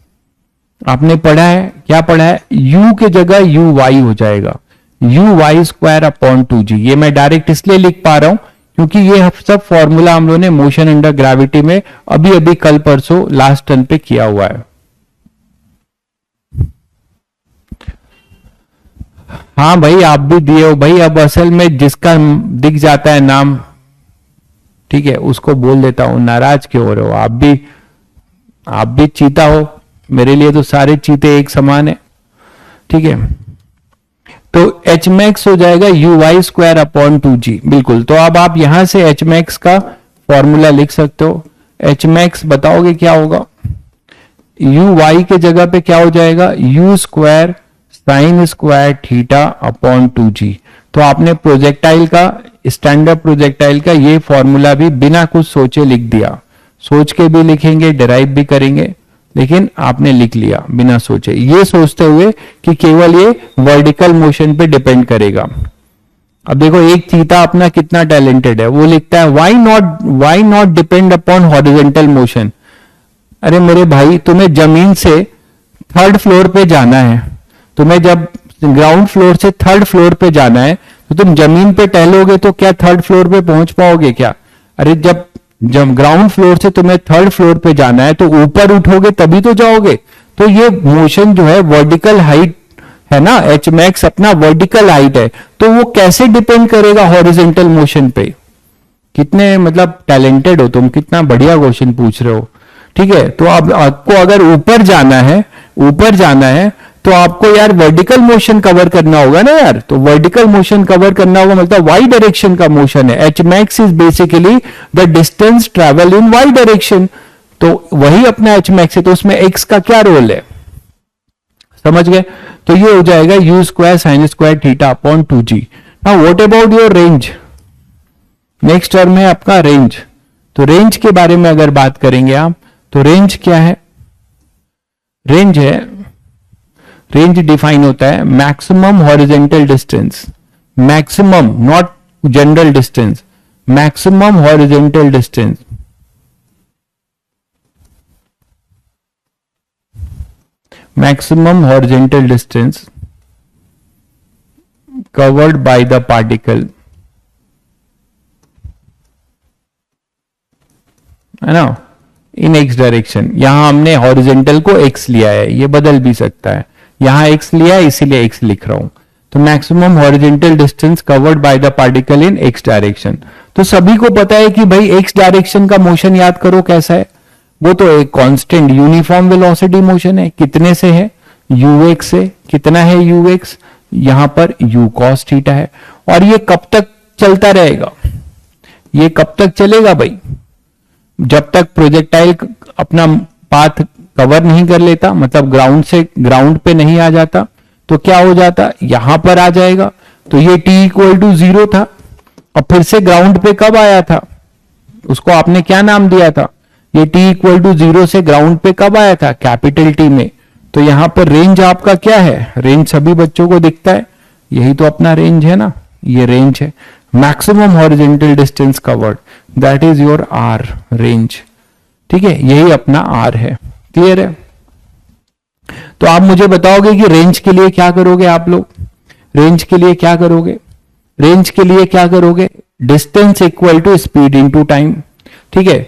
आपने पढ़ा है, क्या पढ़ा है? u के जगह यू वाई हो जाएगा, you Y square upon 2g। ये मैं डायरेक्ट इसलिए लिख पा रहा हूं क्योंकि ये सब फॉर्मूला हम लोगों ने मोशन अंडर ग्रेविटी में अभी अभी कल परसों लास्ट टर्न पे किया हुआ है। हाँ भाई आप भी दिए हो भाई। अब असल में जिसका दिख जाता है नाम, ठीक है, उसको बोल देता हूं। नाराज क्यों हो रहे हो? आप भी चीता हो, मेरे लिए तो सारे चीते एक समान है। ठीक है, तो एच मैक्स हो जाएगा you Y square upon 2g। बिल्कुल, तो अब आप यहां से एच मैक्स का फॉर्मूला लिख सकते हो। एच मैक्स बताओगे क्या होगा? यू वाई के जगह पे क्या हो जाएगा? You square sine square theta upon 2g। तो आपने प्रोजेक्टाइल का, स्टैंडर्ड प्रोजेक्टाइल का ये फॉर्मूला भी बिना कुछ सोचे लिख दिया। सोच के भी लिखेंगे, डिराइव भी करेंगे, लेकिन आपने लिख लिया बिना सोचे, ये सोचते हुए कि केवल ये वर्टिकल मोशन पे डिपेंड करेगा। अब देखो एक चीता अपना कितना टैलेंटेड है, वो लिखता है why not depend upon horizontal motion. अरे मेरे भाई, तुम्हें जमीन से 3rd फ्लोर पे जाना है, तुम्हें जब ग्राउंड फ्लोर से 3rd फ्लोर पे जाना है तो तुम जमीन पे टहलोगे तो क्या 3rd फ्लोर पे पहुंच पाओगे क्या? अरे जब ग्राउंड फ्लोर से तुम्हें 3rd फ्लोर पे जाना है तो ऊपर उठोगे तभी तो जाओगे। तो ये मोशन जो है वर्टिकल हाइट है ना, एच मैक्स अपना वर्टिकल हाइट है, तो वो कैसे डिपेंड करेगा हॉरिजॉन्टल मोशन पे? कितने मतलब टैलेंटेड हो तुम, कितना बढ़िया क्वेश्चन पूछ रहे हो। ठीक है, तो अब आपको अगर ऊपर जाना है तो आपको यार वर्टिकल मोशन कवर करना होगा ना यार। तो वर्टिकल मोशन कवर करना होगा, मतलब वाई डायरेक्शन का मोशन है। H max is basically the distance travel in Y direction, तो वही अपना एच मैक्स है। तो उसमें एक्स का क्या रोल है, समझ गए? तो ये हो जाएगा you square sine square theta upon 2g। Now what about your range? Next term है आपका रेंज। तो रेंज के बारे में अगर बात करेंगे आप, तो रेंज क्या है? रेंज डिफाइन होता है maximum horizontal distance, maximum not general distance, maximum horizontal distance, maximum horizontal distance covered by the particle, है ना, इन एक्स डायरेक्शन। यहां हमने हॉरिजॉन्टल को एक्स लिया है, ये बदल भी सकता है, यहां एक्स लिया है इसीलिए एक्स लिख रहा हूं। तो maximum horizontal distance covered by the particle in x direction. तो सभी को पता है कि भाई एक्स डायरेक्शन का मोशन याद करो कैसा है, वो तो एक कांस्टेंट यूनिफॉर्म वेलोसिटी मोशन है। कितने से है? ux से। कितना है ux? यहां पर u cos थीटा है। और ये कब तक चलता रहेगा? ये कब तक चलेगा भाई? जब तक प्रोजेक्टाइल अपना पाथ कवर नहीं कर लेता, मतलब ग्राउंड से ग्राउंड पे नहीं आ जाता, तो क्या हो जाता? यहां पर आ जाएगा। तो ये t इक्वल टू 0 था, और फिर से ग्राउंड पे कब आया था? उसको आपने क्या नाम दिया था? ये t इक्वल टू 0 से ग्राउंड पे कब आया था? कैपिटल T में। तो यहां पर रेंज आपका क्या है? रेंज सभी बच्चों को दिखता है, यही तो अपना रेंज है ना, ये रेंज है। Maximum horizontal distance covered, that is your R range. ठीक है, यही अपना आर है। क्लियर है? तो आप मुझे बताओगे कि रेंज के लिए क्या करोगे आप लोग? रेंज के लिए क्या करोगे? रेंज के लिए क्या करोगे? Distance equal to speed into time. ठीक है,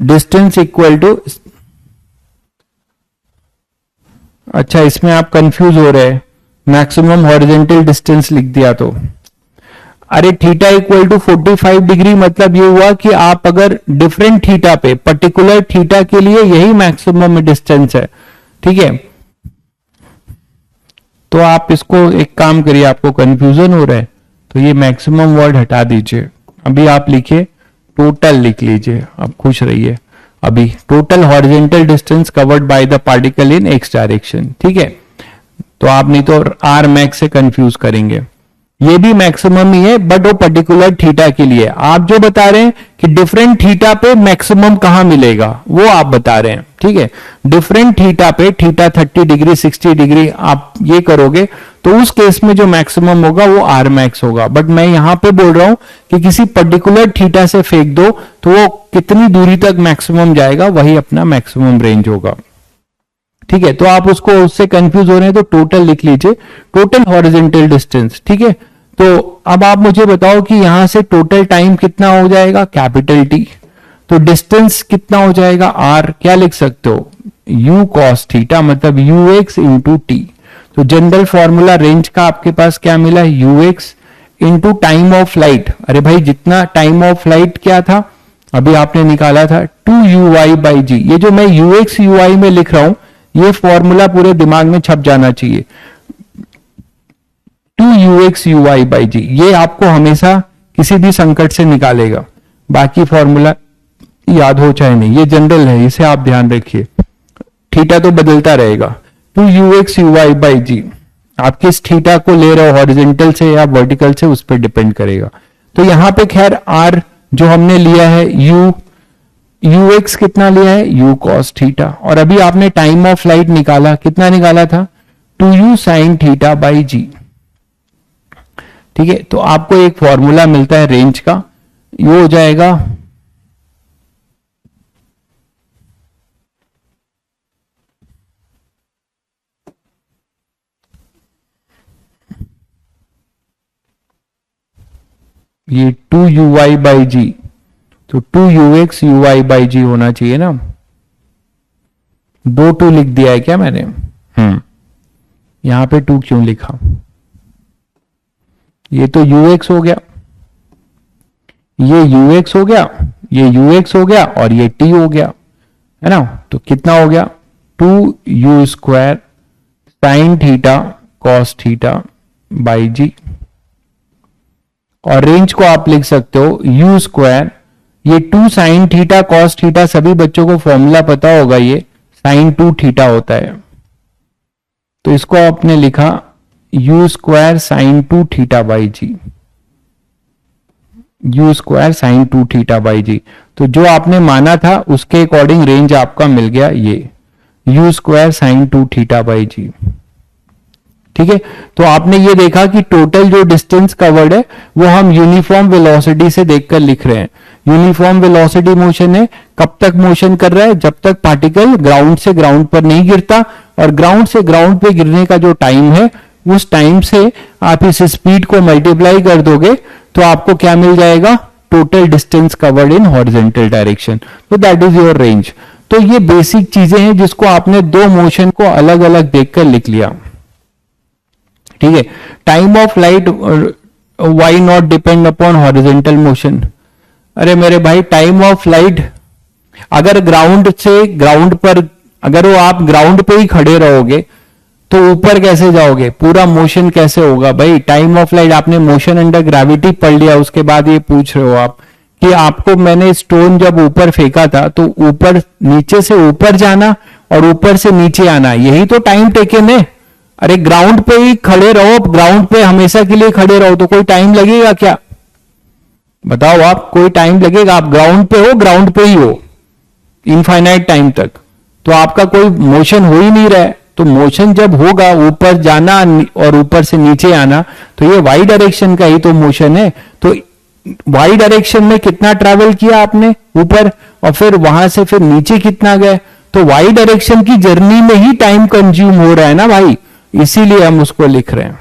डिस्टेंस इक्वल टू, अच्छा इसमें आप कंफ्यूज हो रहे हैं, मैक्सिमम हॉरिजॉन्टल डिस्टेंस लिख दिया तो। अरे थीटा इक्वल टू 45 डिग्री, मतलब ये हुआ कि आप अगर डिफरेंट थीटा पे, पर्टिकुलर थीटा के लिए यही मैक्सिमम डिस्टेंस है। ठीक है, तो आप इसको एक काम करिए, आपको कंफ्यूजन हो रहा है तो ये मैक्सिमम वर्ड हटा दीजिए। अभी आप लिखिए टोटल, लिख लीजिए, आप खुश रहिए। अभी total horizontal distance covered by the particle in x direction. ठीक है, तो आप नहीं तो आर मैक्स से कंफ्यूज करेंगे। ये भी मैक्सिमम ही है, बट वो पर्टिकुलर थीटा के लिए। आप जो बता रहे हैं कि डिफरेंट थीटा पे मैक्सिमम कहां मिलेगा, वो आप बता रहे हैं। ठीक है, डिफरेंट थीटा पे, थीटा 30 डिग्री 60 डिग्री आप ये करोगे तो उस केस में जो मैक्सिमम होगा वो आर मैक्स होगा। बट मैं यहां पे बोल रहा हूं कि किसी पर्टिकुलर थीटा से फेंक दो तो वो कितनी दूरी तक मैक्सिमम जाएगा, वही अपना मैक्सिमम रेंज होगा। ठीक है, तो आप उसको उससे कंफ्यूज हो रहे हैं तो टोटल लिख लीजिए, टोटल हॉरिजॉन्टल डिस्टेंस। ठीक है, तो अब आप मुझे बताओ कि यहां से टोटल टाइम कितना हो जाएगा? Capital T. तो डिस्टेंस कितना हो जाएगा? आर। क्या लिख सकते हो? u cos थीटा, मतलब ux इंटू टी। तो जनरल फॉर्मूला रेंज का आपके पास क्या मिला? ux into time of light. अरे भाई जितना टाइम ऑफ लाइट क्या था अभी आपने निकाला था 2uy बाई जी। ये जो मैं ux uy में लिख रहा हूं, ये फॉर्मूला पूरे दिमाग में छप जाना चाहिए। 2ux uy बाई जी, ये आपको हमेशा किसी भी संकट से निकालेगा। बाकी फॉर्मूला याद हो चाहे नहीं, ये जनरल है, इसे आप ध्यान रखिए। थीटा तो बदलता रहेगा। 2ux uy बाई जी, आप किस थीटा को ले रहे हो, हॉरिजॉन्टल से या वर्टिकल से, उस पर डिपेंड करेगा। तो यहां पे खैर आर जो हमने लिया है, ux कितना लिया है? u cos theta. और अभी आपने टाइम ऑफ लाइट निकाला, कितना निकाला था? 2u sin theta by g. ठीक है, तो आपको एक फॉर्मूला मिलता है रेंज का, ये हो जाएगा ये 2uy बाई जी, तो 2ux uy बाई जी होना चाहिए ना। 2 लिख दिया है क्या मैंने? यहां पे 2 क्यों लिखा? ये तो ux हो गया, ये ux हो गया, ये ux हो गया, और ये t हो गया, है ना। तो कितना हो गया? 2u square sine theta cos theta by g. और रेंज को आप लिख सकते हो u स्क्वायर, ये 2 साइन थीटा कॉस थीटा, सभी बच्चों को फॉर्मूला पता होगा, ये साइन 2 थीटा होता है। तो इसको आपने लिखा u square sine 2 theta by g, u square sine 2 theta by g. तो जो आपने माना था उसके अकॉर्डिंग रेंज आपका मिल गया, ये u square sine 2 theta by g. ठीक है, तो आपने ये देखा कि टोटल जो डिस्टेंस कवर्ड है वो हम यूनिफॉर्म वेलोसिटी से देखकर लिख रहे हैं। यूनिफॉर्म वेलोसिटी मोशन है, कब तक मोशन कर रहा है? जब तक पार्टिकल ग्राउंड से ग्राउंड पर नहीं गिरता, और ग्राउंड से ग्राउंड पे गिरने का जो टाइम है उस टाइम से आप इस स्पीड को मल्टीप्लाई कर दोगे तो आपको क्या मिल जाएगा? Total distance covered in horizontal direction. तो दैट इज योर रेंज। तो ये बेसिक चीजें हैं जिसको आपने दो मोशन को अलग अलग देखकर लिख लिया। ठीक है। Time of light why not depend upon horizontal motion. अरे मेरे भाई, टाइम ऑफ लाइट अगर ग्राउंड से ग्राउंड पर, अगर वो आप ग्राउंड पे ही खड़े रहोगे तो ऊपर कैसे जाओगे, पूरा मोशन कैसे होगा भाई। टाइम ऑफ लाइट, आपने मोशन अंडर ग्रेविटी पढ़ लिया, उसके बाद ये पूछ रहे हो आप कि आपको मैंने स्टोन जब ऊपर फेंका था तो ऊपर, नीचे से ऊपर जाना और ऊपर से नीचे आना, यही तो टाइम टेकन है। अरे ग्राउंड पे ही खड़े रहो, ग्राउंड पे हमेशा के लिए खड़े रहो तो कोई टाइम लगेगा क्या, बताओ आप, कोई टाइम लगेगा? आप ग्राउंड पे हो, ग्राउंड पे ही हो इनफाइनाइट टाइम तक, तो आपका कोई मोशन हो ही नहीं रहा है। तो मोशन जब होगा, ऊपर जाना और ऊपर से नीचे आना, तो ये वाई डायरेक्शन का ही तो मोशन है। तो वाई डायरेक्शन में कितना ट्रैवल किया आपने ऊपर, और फिर वहां से फिर नीचे कितना गए, तो वाई डायरेक्शन की जर्नी में ही टाइम कंज्यूम हो रहा है ना भाई, इसीलिए हम उसको लिख रहे हैं।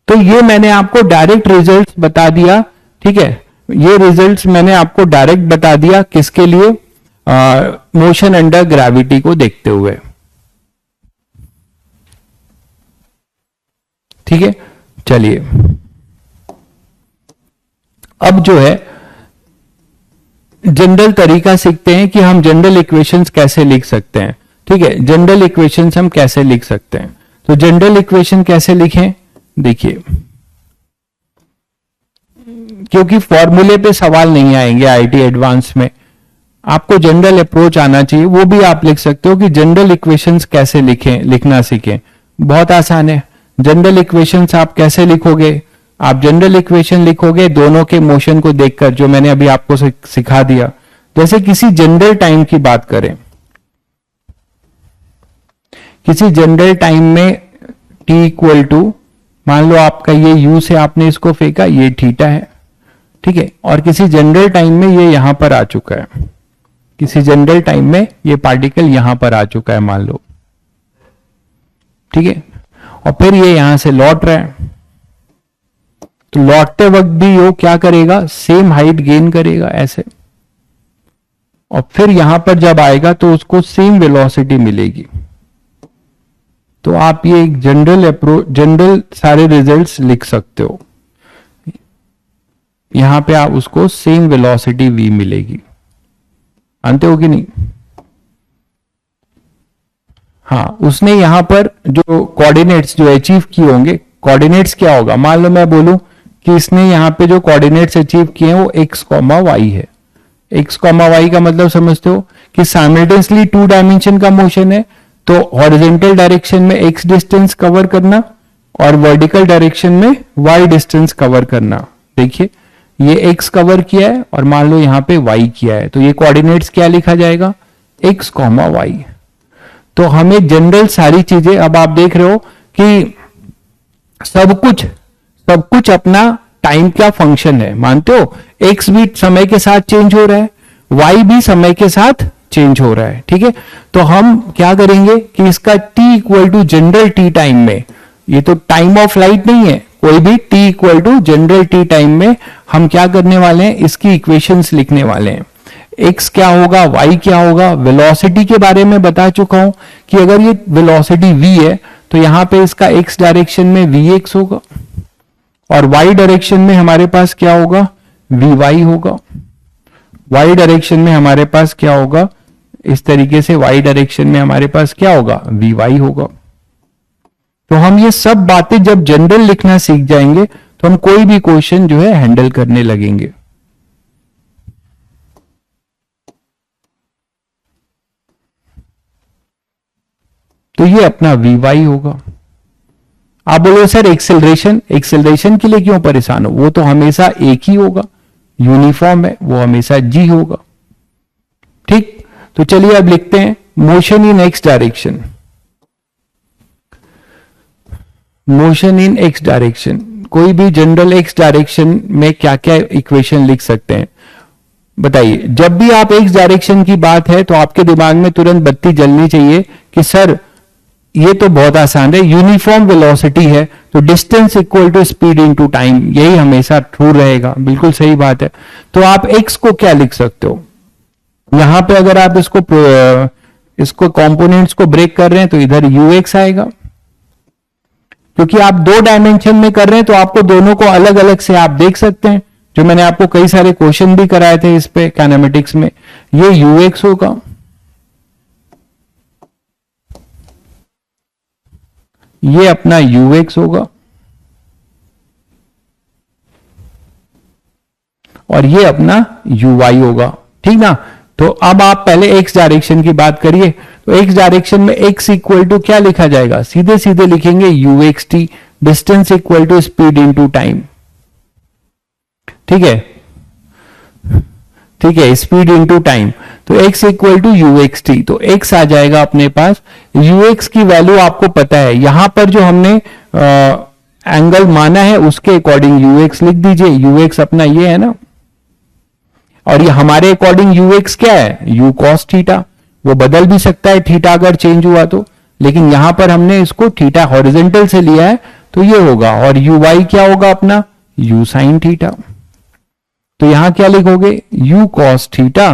तो ये मैंने आपको डायरेक्ट रिजल्ट्स बता दिया, ठीक है। ये रिजल्ट्स मैंने आपको डायरेक्ट बता दिया, किसके लिए, मोशन अंडर ग्रेविटी को देखते हुए, ठीक है। चलिए अब जो है जनरल तरीका सीखते हैं कि हम जनरल इक्वेशंस कैसे लिख सकते हैं, ठीक है। जनरल इक्वेशंस हम कैसे लिख सकते हैं, तो जनरल इक्वेशन कैसे लिखें, देखिए, क्योंकि फॉर्मूले पे सवाल नहीं आएंगे आईटी एडवांस में, आपको जनरल अप्रोच आना चाहिए। वो भी आप लिख सकते हो कि जनरल इक्वेशंस कैसे लिखें, लिखना सीखें, बहुत आसान है। जनरल इक्वेशंस आप कैसे लिखोगे, आप जनरल इक्वेशन लिखोगे दोनों के मोशन को देखकर, जो मैंने अभी आपको सिखा दिया। जैसे किसी जनरल टाइम की बात करें, किसी जनरल टाइम में t इक्वल टू, मान लो आपका ये u से आपने इसको फेंका, ये थीटा है, ठीक है, और किसी जनरल टाइम में ये यहां पर आ चुका है, किसी जनरल टाइम में ये पार्टिकल यहां पर आ चुका है मान लो, ठीक है, और फिर ये यहां से लौट रहा है, तो लौटते वक्त भी वो क्या करेगा, सेम हाइट गेन करेगा ऐसे, और फिर यहां पर जब आएगा तो उसको सेम वेलोसिटी मिलेगी। तो आप ये एक जनरल अप्रोच, जनरल सारे रिजल्ट्स लिख सकते हो, यहां पे आप उसको सेम वेलोसिटी v मिलेगी, मानते हो कि नहीं। हाँ, उसने यहां पर जो कोऑर्डिनेट्स जो अचीव किए होंगे, कोऑर्डिनेट्स क्या होगा, मान लो मैं बोलूं कि इसने यहां पे जो कोऑर्डिनेट्स अचीव किए हैं वो x, y है। x, y का मतलब समझते हो कि साइमल्टेनियसली 2 डायमेंशन का मोशन है, तो हॉरिजॉन्टल डायरेक्शन में x डिस्टेंस कवर करना और वर्टिकल डायरेक्शन में y डिस्टेंस कवर करना। देखिए ये x कवर किया है और मान लो यहां पे y किया है, तो ये कोऑर्डिनेट्स क्या लिखा जाएगा, x, y। तो हमें जनरल सारी चीजें, अब आप देख रहे हो कि सब कुछ अपना टाइम का फंक्शन है, मानते हो। x भी समय के साथ चेंज हो रहा है, y भी समय के साथ चेंज हो रहा है, ठीक है। तो हम क्या करेंगे कि इसका t equal to general t time में, ये तो टाइम ऑफ लाइट नहीं है, कोई भी t equal to general t time में हम क्या करने वाले हैं, इसकी इक्वेशंस लिखने वाले हैं। x क्या होगा, y क्या होगा, वेलोसिटी के बारे में बता चुका हूं कि अगर ये वेलोसिटी v है तो यहां पे इसका x डायरेक्शन में vx होगा और y डायरेक्शन में हमारे पास क्या होगा, vy होगा। y डायरेक्शन में हमारे पास क्या होगा, इस तरीके से y डायरेक्शन में हमारे पास क्या होगा, vy होगा। तो हम ये सब बातें जब जनरल लिखना सीख जाएंगे तो हम कोई भी क्वेश्चन जो है हैंडल करने लगेंगे। तो ये अपना vy होगा। आप बोलो सर एक्सेलरेशन के लिए क्यों परेशान हो, वो तो हमेशा एक ही होगा, यूनिफॉर्म है, वो हमेशा g होगा, ठीक। तो चलिए अब लिखते हैं motion in x direction. Motion in x direction, कोई भी जनरल x डायरेक्शन में क्या क्या इक्वेशन लिख सकते हैं बताइए। जब भी आप x डायरेक्शन की बात है तो आपके दिमाग में तुरंत बत्ती जलनी चाहिए कि सर ये तो बहुत आसान है, यूनिफॉर्म वेलोसिटी है तो distance equal to speed into time, यही हमेशा ट्रू रहेगा, बिल्कुल सही बात है। तो आप x को क्या लिख सकते हो, यहां पे अगर आप इसको कंपोनेंट्स को ब्रेक कर रहे हैं तो इधर ux आएगा, क्योंकि आप 2 डायमेंशन में कर रहे हैं तो आपको दोनों को अलग अलग से आप देख सकते हैं, जो मैंने आपको कई सारे क्वेश्चन भी कराए थे इस पे काइनेमेटिक्स में। ये यूएक्स होगा, ये अपना यूएक्स होगा, और ये अपना यूवाई होगा, ठीक ना। तो अब आप पहले एक्स डायरेक्शन की बात करिए, तो एक्स डायरेक्शन में एक्स इक्वल टू क्या लिखा जाएगा, सीधे सीधे लिखेंगे U X T, distance equal to speed into time, ठीक है, ठीक है, स्पीड इनटू टाइम। तो x equal to U X T, तो x आ जाएगा अपने पास। ux की वैल्यू आपको पता है, यहां पर जो हमने एंगल माना है उसके अकॉर्डिंग ux लिख दीजिए। ux अपना ये है ना, और ये हमारे अकॉर्डिंग ux क्या है, u cos थीटा। वो बदल भी सकता है थीटा अगर चेंज हुआ तो, लेकिन यहां पर हमने इसको थीटा हॉरिजेंटल से लिया है तो ये होगा। और uy क्या होगा अपना, u sin थीटा। तो यहां क्या लिखोगे, u cos थीटा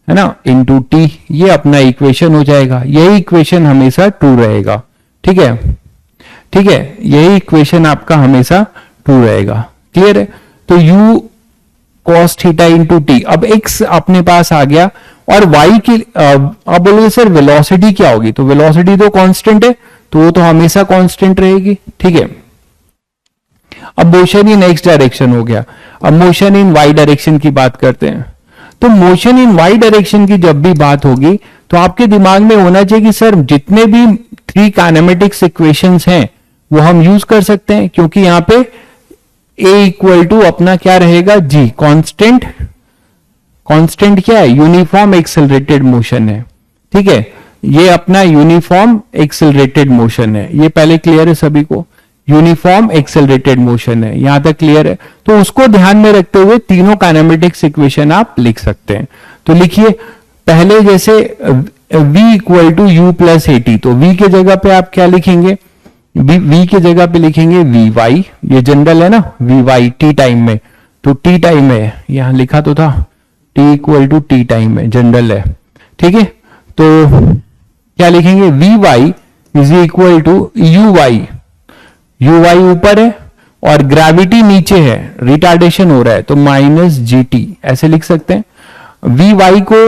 है ना इंटू टी, ये अपना इक्वेशन हो जाएगा। यही इक्वेशन हमेशा ट्रू रहेगा, ठीक है, ठीक है, यही इक्वेशन आपका हमेशा ट्रू रहेगा। क्लियर है। तो u cos थीटा इंटू टी, अब x अपने पास आ गया, और y की अब बोलोगे सर वेलोसिटी क्या होगी, तो वेलोसिटी तो कांस्टेंट है, तो वो तो हमेशा कांस्टेंट रहेगी, ठीक है। अब मोशन इन एक्स डायरेक्शन हो गया, अब मोशन इन वाई डायरेक्शन की बात करते हैं। तो मोशन इन वाई डायरेक्शन की जब भी बात होगी तो आपके दिमाग में होना चाहिए कि सर जितने भी 3 काइनेमेटिक्स इक्वेशंस हैं वो हम यूज कर सकते हैं, क्योंकि यहां पे a इक्वल टू अपना क्या रहेगा, g कांस्टेंट। कांस्टेंट क्या है, यूनिफॉर्म एक्सेलरेटेड मोशन है, ठीक है, ये अपना यूनिफॉर्म एक्सेलरेटेड मोशन है। ये पहले क्लियर है सभी को, यूनिफॉर्म एक्सेलरेटेड मोशन है, यहां तक क्लियर है। तो उसको ध्यान में रखते हुए तीनों काइनेमेटिक्स इक्वेशन आप लिख सकते हैं। तो लिखिए पहले, जैसे v equal to U plus A T, तो v की जगह पे आप क्या लिखेंगे, v की जगह पे लिखेंगे वी वाई, ये जनरल है ना, वी वाई टी टाइम में, तो टी टाइम में यहां लिखा तो था t equal to T time में, जनरल है, ठीक है। तो क्या लिखेंगे, V Y is equal to you Y, U Y ऊपर है और ग्रेविटी नीचे है, रिटार्डेशन हो रहा है, तो माइनस जी टी ऐसे लिख सकते हैं। वी वाई को,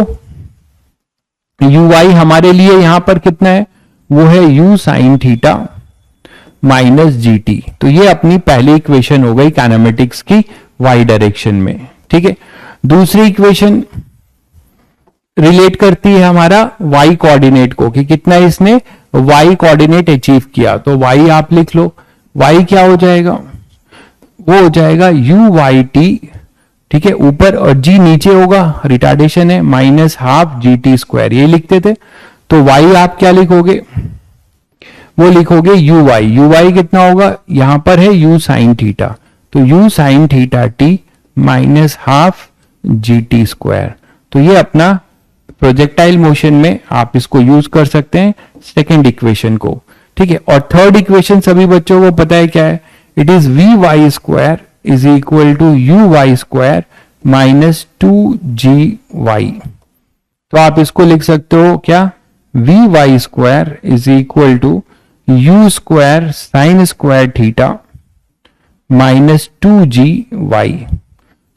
यू वाई हमारे लिए यहां पर कितना है, वो है you sine theta minus G T. तो ये अपनी पहली इक्वेशन हो गई काइनेमेटिक्स की वाई डायरेक्शन में, ठीक है। दूसरी इक्वेशन रिलेट करती है हमारा वाई कोऑर्डिनेट को, कि कितना इसने वाई कोऑर्डिनेट अचीव किया, तो वाई आप लिख लो, y क्या हो जाएगा, वो हो जाएगा यू वाई टी, ठीक है, ऊपर, और g नीचे होगा, रिटार्डेशन है, minus half G T square, ये लिखते थे। तो y आप क्या लिखोगे, वो लिखोगे यू वाई कितना होगा, यहां पर है u साइन थीटा, तो u sine theta T minus half G T square. तो ये अपना प्रोजेक्टाइल मोशन में आप इसको यूज कर सकते हैं सेकेंड इक्वेशन को, ठीक है। और थर्ड इक्वेशन सभी बच्चों को पता है क्या है, it is V Y square is equal to you Y square minus two G Y. तो आप इसको लिख सकते हो क्या, V Y square is equal to U square sine square theta minus two G Y.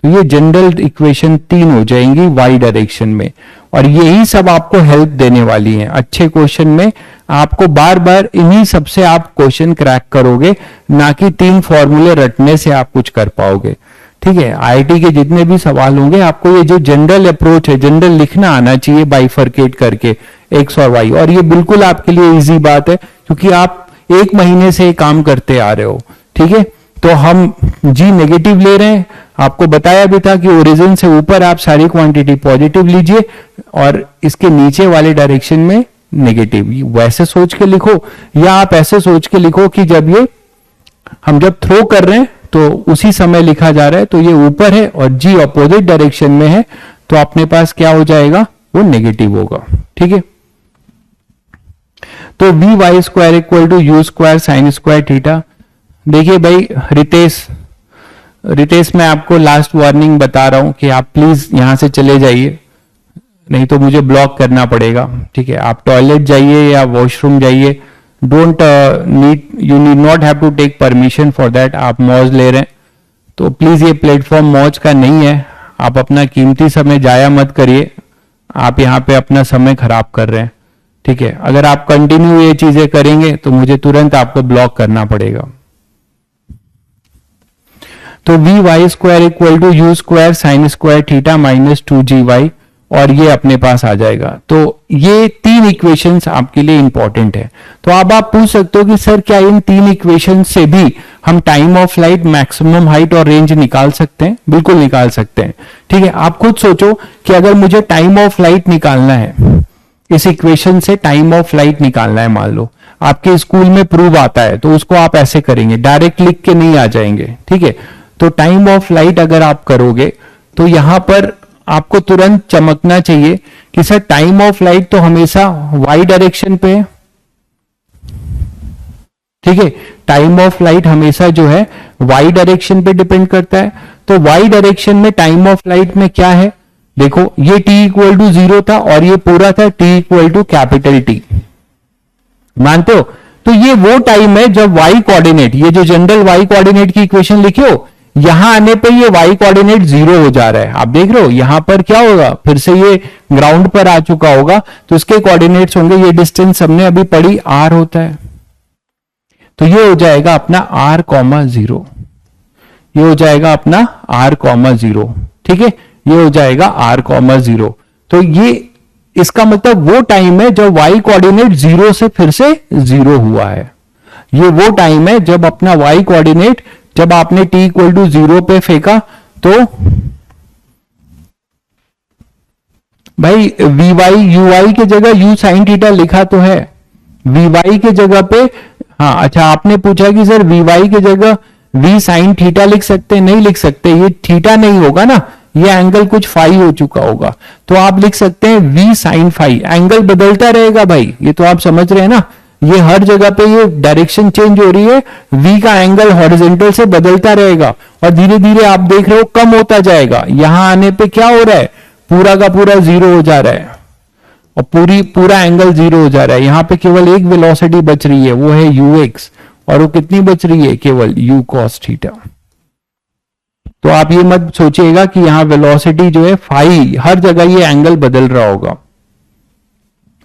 तो ये जनरल इक्वेशन 3 हो जाएंगी वाई डायरेक्शन में, और यही सब आपको हेल्प देने वाली हैं। अच्छे क्वेश्चन में आपको बार बार इन्हीं सब से आप क्वेश्चन क्रैक करोगे, ना कि 3 फॉर्मूले रटने से आप कुछ कर पाओगे, ठीक है। आईआईटी के जितने भी सवाल होंगे आपको ये जो जनरल अप्रोच है, जनरल लिखना आना चाहिए बाइफरकेट करके एक्स और वाई, और ये बिल्कुल आपके लिए इजी बात है क्योंकि आप 1 महीने से काम करते आ रहे हो, ठीक है। तो हम जी नेगेटिव ले रहे हैं, आपको बताया भी था कि ओरिजिन से ऊपर आप सारी क्वांटिटी पॉजिटिव लीजिए और इसके नीचे वाले डायरेक्शन में नेगेटिव, वैसे सोच के लिखो, या आप ऐसे सोच के लिखो कि हम जब थ्रो कर रहे हैं तो उसी समय लिखा जा रहा है, तो ये ऊपर है और जी अपोजिट डायरेक्शन में है, तो अपने पास क्या हो जाएगा, वो नेगेटिव होगा, ठीक है। तो V Y square equal to U square sine square theta. देखिए भाई रितेश मैं आपको लास्ट वार्निंग बता रहा हूं कि आप प्लीज यहां से चले जाइए, नहीं तो मुझे ब्लॉक करना पड़ेगा, ठीक है। आप टॉयलेट जाइए या वॉशरूम जाइए, don't you need not have to take permission for that. आप मौज ले रहे हैं तो प्लीज ये प्लेटफॉर्म मौज का नहीं है। आप अपना कीमती समय जाया मत करिए, आप यहाँ पे अपना समय खराब कर रहे हैं। ठीक है, अगर आप कंटिन्यू ये चीजें करेंगे तो मुझे तुरंत आपको ब्लॉक करना पड़ेगा। तो V Y square equal to U square sine square theta minus 2GY, और ये अपने पास आ जाएगा। तो ये 3 इक्वेशंस आपके लिए इंपॉर्टेंट है। तो अब आप पूछ सकते हो कि सर क्या इन 3 इक्वेशन से भी हम time of flight, maximum height और रेंज निकाल सकते हैं? बिल्कुल निकाल सकते हैं। ठीक है, आप खुद सोचो कि अगर मुझे टाइम ऑफ फ्लाइट निकालना है, इस इक्वेशन से टाइम ऑफ फ्लाइट निकालना है, मान लो आपके स्कूल में प्रूव आता है, तो उसको आप ऐसे करेंगे, डायरेक्ट लिख के नहीं आ जाएंगे। ठीक है, तो टाइम ऑफ फ्लाइट अगर आप करोगे तो यहां पर आपको तुरंत चमकना चाहिए कि सर टाइम ऑफ फ्लाइट तो हमेशा वाई डायरेक्शन पे है। ठीक है, टाइम ऑफ फ्लाइट हमेशा जो है वाई डायरेक्शन पे डिपेंड करता है। तो वाई डायरेक्शन में टाइम ऑफ फ्लाइट में क्या है, देखो ये t इक्वल टू 0 था और ये पूरा था t equal to capital T, मानते हो? तो ये वो टाइम है जब y कोऑर्डिनेट, ये जो जनरल y कोऑर्डिनेट की इक्वेशन लिखे हो, यहां आने पे ये y कोऑर्डिनेट 0 हो जा रहा है। आप देख रहे हो यहां पर क्या होगा, फिर से ये ग्राउंड पर आ चुका होगा, तो इसके कोऑर्डिनेट्स होंगे, ये डिस्टेंस हमने अभी पढ़ी r होता है, तो ये हो जाएगा अपना r,0, ये हो जाएगा अपना r,0। ठीक है, ये हो जाएगा r,0। तो ये इसका मतलब वो टाइम है जब y कोऑर्डिनेट 0 से फिर से 0 हुआ है। ये वो टाइम है जब अपना y कोऑर्डिनेट, जब आपने t इक्वल टू 0 पे फेंका तो भाई vy uy के जगह u साइन थीटा लिखा तो है, vy के जगह पे, हाँ अच्छा आपने पूछा कि सर vy के जगह v साइन थीटा लिख सकते हैं? नहीं लिख सकते, ये थीटा नहीं होगा ना, ये एंगल कुछ फाई हो चुका होगा, तो आप लिख सकते हैं v साइन फाई। एंगल बदलता रहेगा भाई, ये तो आप समझ रहे हैं ना, ये हर जगह पे ये डायरेक्शन चेंज हो रही है, v का एंगल हॉरिजॉन्टल से बदलता रहेगा और धीरे धीरे आप देख रहे हो कम होता जाएगा। यहां आने पे क्या हो रहा है, पूरा का पूरा 0 हो जा रहा है और पूरा एंगल 0 हो जा रहा है। यहां पे केवल एक वेलोसिटी बच रही है, वो है ux, और वो कितनी बच रही है, केवल u cos थीटा। तो आप ये मत सोचिएगा कि यहां वेलोसिटी जो है फाई, हर जगह ये एंगल बदल रहा होगा।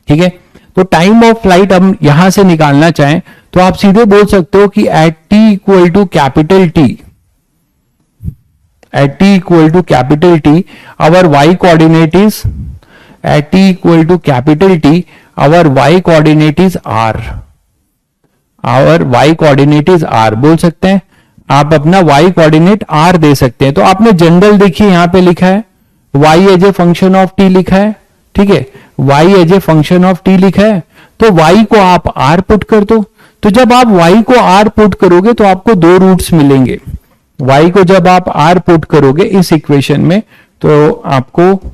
ठीक है, तो टाइम ऑफ फ्लाइट हम यहां से निकालना चाहें तो आप सीधे बोल सकते हो कि at t equal to capital T, at t equal to capital T, our y coordinate is, at t equal to capital T, our y coordinate is r, our y coordinate is r बोल सकते हैं आप, अपना y coordinate r दे सकते हैं। तो आपने general देखिए यहां पे लिखा है y as a function of t लिखा है। ठीक है, y as a function of t लिखा है, तो y को आप r पुट कर दो। तो जब आप y को r पुट करोगे तो आपको 2 रूट्स मिलेंगे। y को जब आप r पुट करोगे इस इक्वेशन में तो आपको,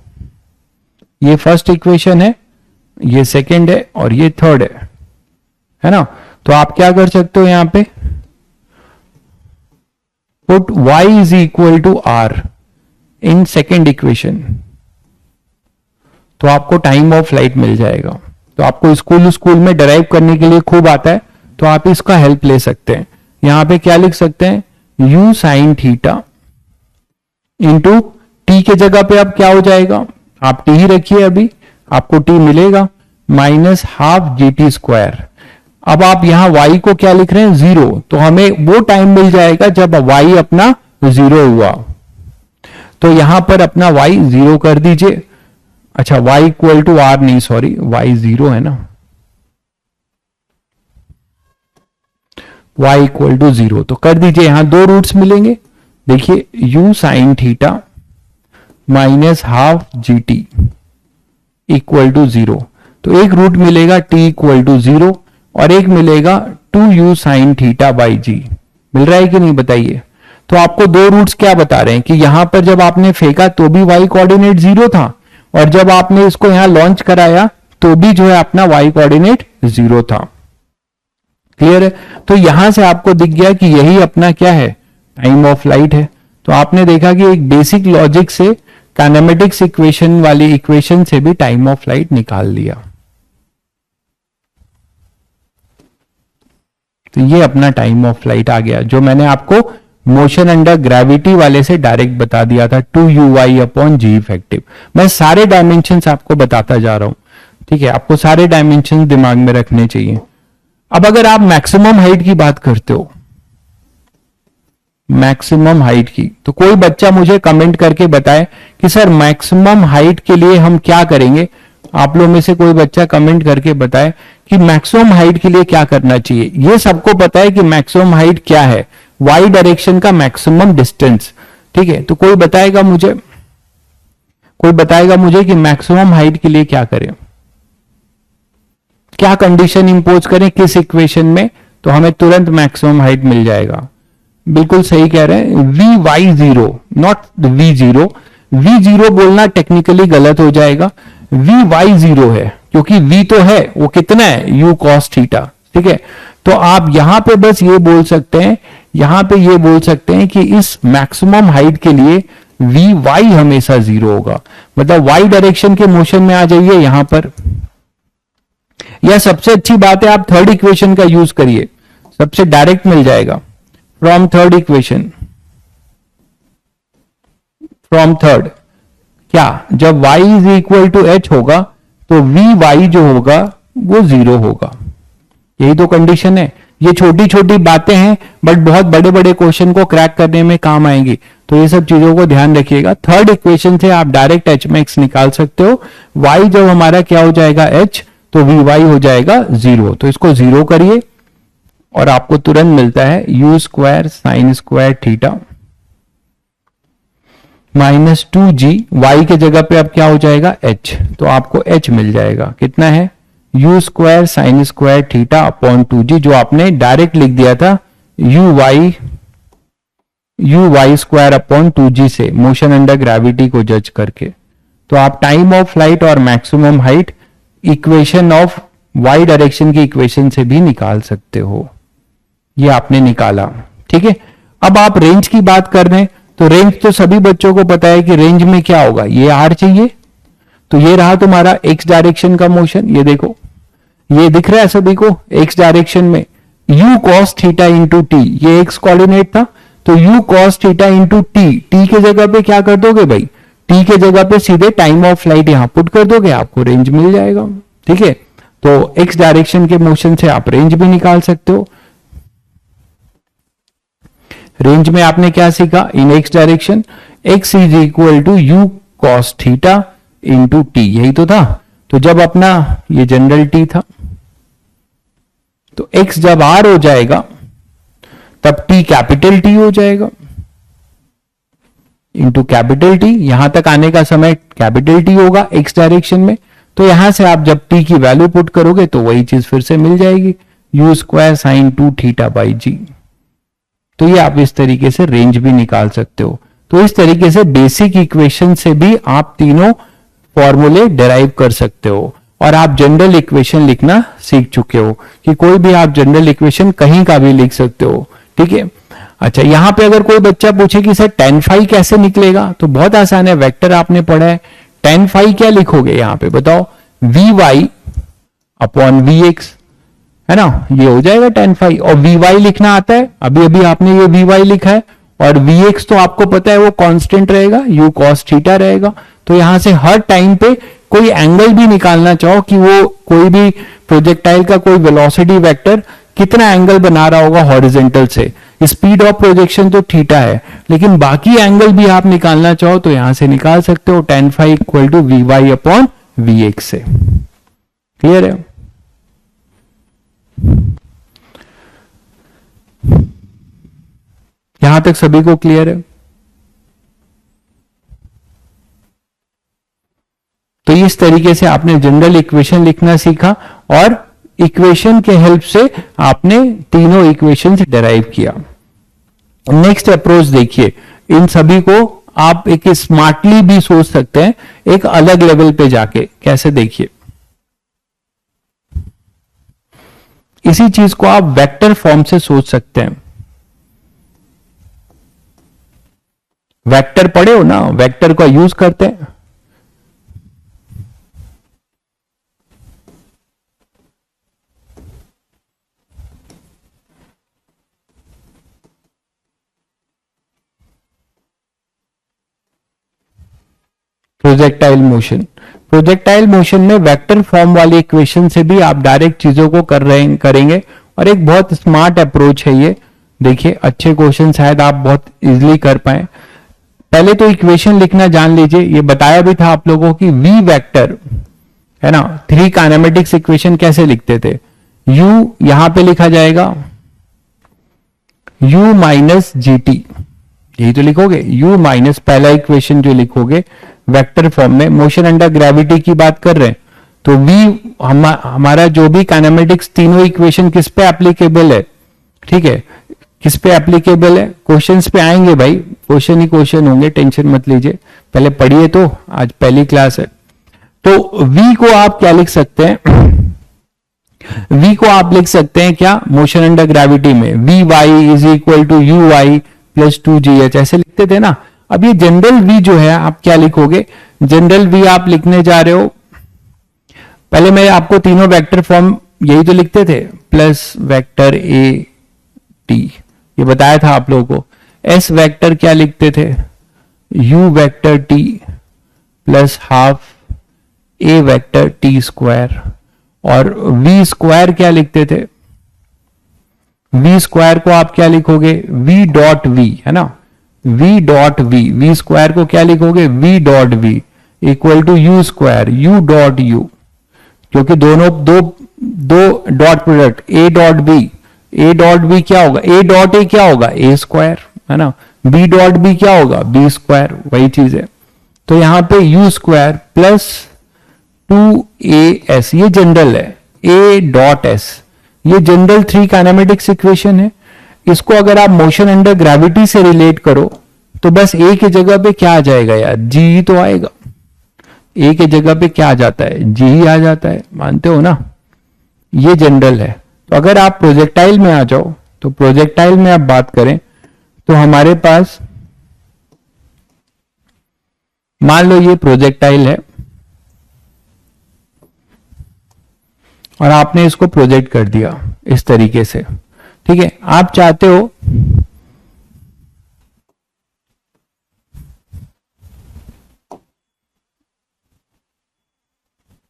ये फर्स्ट इक्वेशन है, ये सेकंड है और ये थर्ड है ना। तो आप क्या कर सकते हो, यहां पे put y is equal to r in second equation, तो आपको टाइम ऑफ फ्लाइट मिल जाएगा। तो आपको स्कूल में डराइव करने के लिए खूब आता है, तो आप इसका हेल्प ले सकते हैं। यहां पे क्या लिख सकते हैं, u sine theta into t के जगह पे अब क्या हो जाएगा, आप t ही रखिए, अभी आपको t मिलेगा माइनस हाफ GT स्क्वायर। अब आप यहां y को क्या लिख रहे हैं, 0, तो हमें वो टाइम मिल जाएगा जब y अपना 0 हुआ। तो यहां पर अपना y 0 कर दीजिए। अच्छा y इक्वल टू r नहीं, सॉरी y 0 है ना, y इक्वल टू 0 तो कर दीजिए। यहां 2 रूट्स मिलेंगे, देखिए u sine theta minus half GT equal to 0, तो एक रूट मिलेगा t इक्वल टू 0 और एक मिलेगा 2u sine theta by g। मिल रहा है कि नहीं बताइए। तो आपको 2 रूट्स क्या बता रहे हैं कि यहां पर जब आपने फेंका तो भी y कोऑर्डिनेट 0 था और जब आपने इसको यहां लॉन्च कराया तो भी जो है अपना y कोऑर्डिनेट 0 था। क्लियर है। तो यहां से आपको दिख गया कि यही अपना क्या है, टाइम ऑफ फ्लाइट है। तो आपने देखा कि एक बेसिक लॉजिक से काइनेमेटिक्स इक्वेशन वाली इक्वेशन से भी टाइम ऑफ फ्लाइट निकाल लिया। तो ये अपना टाइम ऑफ फ्लाइट आ गया, जो मैंने आपको मोशन अंडर ग्रेविटी वाले से डायरेक्ट बता दिया था, 2u(y) अपॉन g इफेक्टिव। मैं सारे डायमेंशंस आपको बताता जा रहा हूं, ठीक है, आपको सारे डायमेंशंस दिमाग में रखने चाहिए। अब अगर आप मैक्सिमम हाइट की बात करते हो, मैक्सिमम हाइट की, तो कोई बच्चा मुझे कमेंट करके बताए कि सर मैक्सिमम हाइट के लिए हम क्या करेंगे। आप लोग में से कोई बच्चा कमेंट करके बताए कि मैक्सिमम हाइट के लिए क्या करना चाहिए। ये सबको पता है कि मैक्सिमम हाइट क्या है, वाई डायरेक्शन का मैक्सिमम डिस्टेंस, ठीक है। तो कोई बताएगा मुझे कि मैक्सिमम हाइट के लिए क्या करें, क्या कंडीशन इंपोज करें, किस इक्वेशन में, तो हमें तुरंत मैक्सिमम हाइट मिल जाएगा। बिल्कुल सही कह रहे हैं, Vy0 नॉट V0। V0 बोलना टेक्निकली गलत हो जाएगा, Vy0 है, क्योंकि V तो है, वो कितना है, u cos थीटा, ठीक है। तो आप यहां पे बस ये बोल सकते हैं, यहां पे ये बोल सकते हैं कि इस मैक्सिमम हाइट के लिए Vy हमेशा 0 होगा, मतलब y डायरेक्शन के मोशन में आ जाइए यहां पर। यह सबसे अच्छी बात है, आप थर्ड इक्वेशन का यूज करिए, सबसे डायरेक्ट मिल जाएगा। From third equation, from third क्या, जब y is equal to h होगा तो Vy जो होगा वो 0 होगा। यही तो कंडीशन है। ये छोटी छोटी बातें हैं बट बहुत बड़े बड़े क्वेश्चन को क्रैक करने में काम आएंगी, तो ये सब चीजों को ध्यान रखिएगा। थर्ड इक्वेशन से आप डायरेक्ट एच मैक्स निकाल सकते हो। y जब हमारा क्या हो जाएगा h, तो Vy हो जाएगा 0, तो इसको 0 करिए और आपको तुरंत मिलता है u square sine square theta minus 2g, y के जगह पे अब क्या हो जाएगा h, तो आपको h मिल जाएगा, कितना है u square sine square theta upon 2g, जो आपने डायरेक्ट लिख दिया था u स्क्वायर अपॉन 2g से मोशन अंडर ग्रेविटी को जज करके। तो आप टाइम ऑफ फ्लाइट और maximum height equation of y direction की इक्वेशन से भी निकाल सकते हो। ये आपने निकाला, ठीक है। अब आप रेंज की बात कर रहे हैं, तो रेंज तो सभी बच्चों को पता है कि रेंज में क्या होगा, ये r चाहिए, तो ये रहा तुम्हारा x डायरेक्शन का मोशन। ये देखो, ये दिख रहा है सभी को, x डायरेक्शन में u cos थीटा इंटू टी, ये x कोऑर्डिनेट था, तो u cos थीटा इंटू टी, टी के जगह पे क्या कर दोगे भाई, टी के जगह पे सीधे टाइम ऑफ फ्लाइट यहां पुट कर दोगे, आपको रेंज मिल जाएगा, ठीक है। तो x डायरेक्शन के मोशन से आप रेंज भी निकाल सकते हो। रेंज में आपने क्या सीखा, in x direction x is equal to u cos थीटा इंटू टी, यही तो था। तो जब अपना ये जनरल t था, तो x जब r हो जाएगा तब t कैपिटल T हो जाएगा इंटू कैपिटल T, यहां तक आने का समय कैपिटल T होगा x डायरेक्शन में। तो यहां से आप जब t की वैल्यू पुट करोगे तो वही चीज फिर से मिल जाएगी, u square sine 2 theta by g. तो ये आप इस तरीके से रेंज भी निकाल सकते हो। तो इस तरीके से बेसिक इक्वेशन से भी आप तीनों फॉर्मूले डिराइव कर सकते हो, और आप जनरल इक्वेशन लिखना सीख चुके हो कि कोई भी आप जनरल इक्वेशन कहीं का भी लिख सकते हो, ठीक है। अच्छा, यहां पे अगर कोई बच्चा पूछे कि सर tan फाई कैसे निकलेगा, तो बहुत आसान है, वेक्टर आपने पढ़ा है। tan फाई क्या लिखोगे यहां पे बताओ, Vy अपॉन Vx, है ना, ये हो जाएगा tan फाई। और Vy लिखना आता है, अभी अभी आपने ये Vy लिखा है, और Vx तो आपको पता है वो कांस्टेंट रहेगा, u cos थीटा रहेगा। तो यहां से हर टाइम पे कोई एंगल भी निकालना चाहो कि वो कोई भी प्रोजेक्टाइल का कोई वेलोसिटी वेक्टर कितना एंगल बना रहा होगा हॉरिजॉन्टल से, स्पीड ऑफ प्रोजेक्शन तो थीटा है, लेकिन बाकी एंगल भी आप निकालना चाहो तो यहां से निकाल सकते हो, tan phi equal to Vy upon Vx से। क्लियर है? यहां तक सभी को क्लियर है? तो इस तरीके से आपने जनरल इक्वेशन लिखना सीखा, और इक्वेशन के हेल्प से आपने तीनों इक्वेशंस डिराइव किया। नेक्स्ट अप्रोच देखिए, इन सभी को आप एक स्मार्टली भी सोच सकते हैं, एक अलग लेवल पे जाके। कैसे, देखिए, इसी चीज को आप वेक्टर फॉर्म से सोच सकते हैं। वेक्टर पढ़े हो ना, वेक्टर का यूज करते हैं। Projectile motion. प्रोजेक्टाइल मोशन में वेक्टर फॉर्म वाली इक्वेशन से भी आप डायरेक्ट चीजों को करेंगे और एक बहुत स्मार्ट अप्रोच है ये। देखिए अच्छे क्वेश्चन शायद आप बहुत इजीली कर पाए। पहले तो इक्वेशन लिखना जान लीजिए, ये बताया भी था आप लोगों की वी वेक्टर है ना, 3 काइनेमेटिक्स इक्वेशन कैसे लिखते थे। u यहां पे लिखा जाएगा u माइनस जी टी, यही तो लिखोगे u माइनस, पहला इक्वेशन जो लिखोगे वेक्टर फॉर्म में। मोशन अंडर ग्रेविटी की बात कर रहे हैं तो v हमारा जो भी काइनेमेटिक्स तीनों इक्वेशन किस पे एप्लीकेबल है, ठीक है, किस पे एप्लीकेबल है, क्वेश्चंस पे आएंगे भाई, क्वेश्चन ही क्वेश्चन होंगे, टेंशन मत लीजिए, पहले पढ़िए, तो आज पहली क्लास है। तो v को आप क्या लिख सकते हैं, v को आप लिख सकते हैं क्या, मोशन अंडर ग्रेविटी में V Y is equal to you Y plus 2gh, ऐसे लिखते थे ना। अब ये जनरल v जो है आप क्या लिखोगे, जनरल v आप लिखने जा रहे हो, पहले मैं आपको तीनों वेक्टर फॉर्म यही तो लिखते थे, प्लस वेक्टर ए टी, ये बताया था आप लोगों को। s वेक्टर क्या लिखते थे, u vector t plus half a vector t square, और v स्क्वायर क्या लिखते थे, v स्क्वायर को आप क्या लिखोगे, v डॉट v, है ना, v dot v, v square को क्या लिखोगे, v dot v equal to u square, u dot u, क्योंकि दोनों दो dot product a dot b, a dot b क्या होगा, a डॉट a क्या होगा, a स्क्वायर, है ना, b डॉट b क्या होगा, b स्क्वायर, वही चीज है। तो यहां पे u स्क्वायर प्लस 2as, ये जनरल है, a डॉट s, ये जनरल 3 काइनेमेटिक्स इक्वेशन है। इसको अगर आप मोशन अंडर ग्रेविटी से रिलेट करो तो बस a की जगह पे क्या आ जाएगा यार, g ही तो आएगा। a की जगह पे क्या आ जाता है, g ही आ जाता है, मानते हो ना, ये जनरल है। तो अगर आप प्रोजेक्टाइल में आ जाओ, तो प्रोजेक्टाइल में आप बात करें तो हमारे पास मान लो ये प्रोजेक्टाइल है और आपने इसको प्रोजेक्ट कर दिया इस तरीके से, ठीक है। आप चाहते हो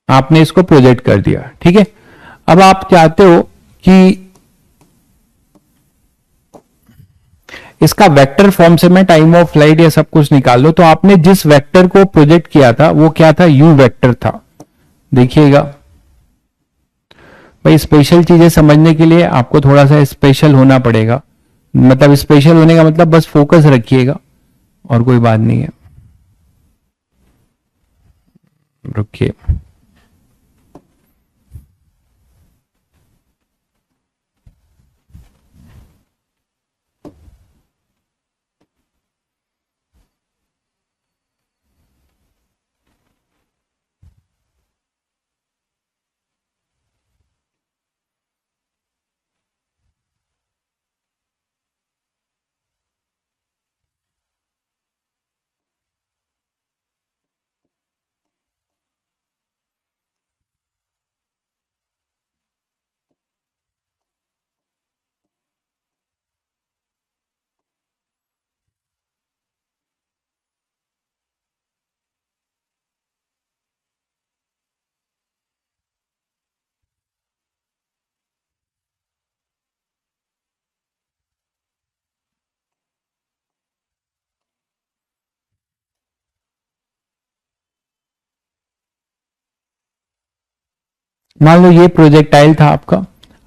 आपने इसको प्रोजेक्ट कर दिया, ठीक है। अब आप चाहते हो कि इसका वेक्टर फॉर्म से मैं टाइम ऑफ फ्लाइट या सब कुछ निकाल लो, तो आपने जिस वेक्टर को प्रोजेक्ट किया था वो क्या था, u वेक्टर था। देखिएगा भाई, स्पेशल चीजें समझने के लिए आपको थोड़ा सा स्पेशल होना पड़ेगा, मतलब स्पेशल होने का मतलब बस फोकस रखिएगा और कोई बात नहीं है। रुकिए, मान लो ये प्रोजेक्टाइल था आपका,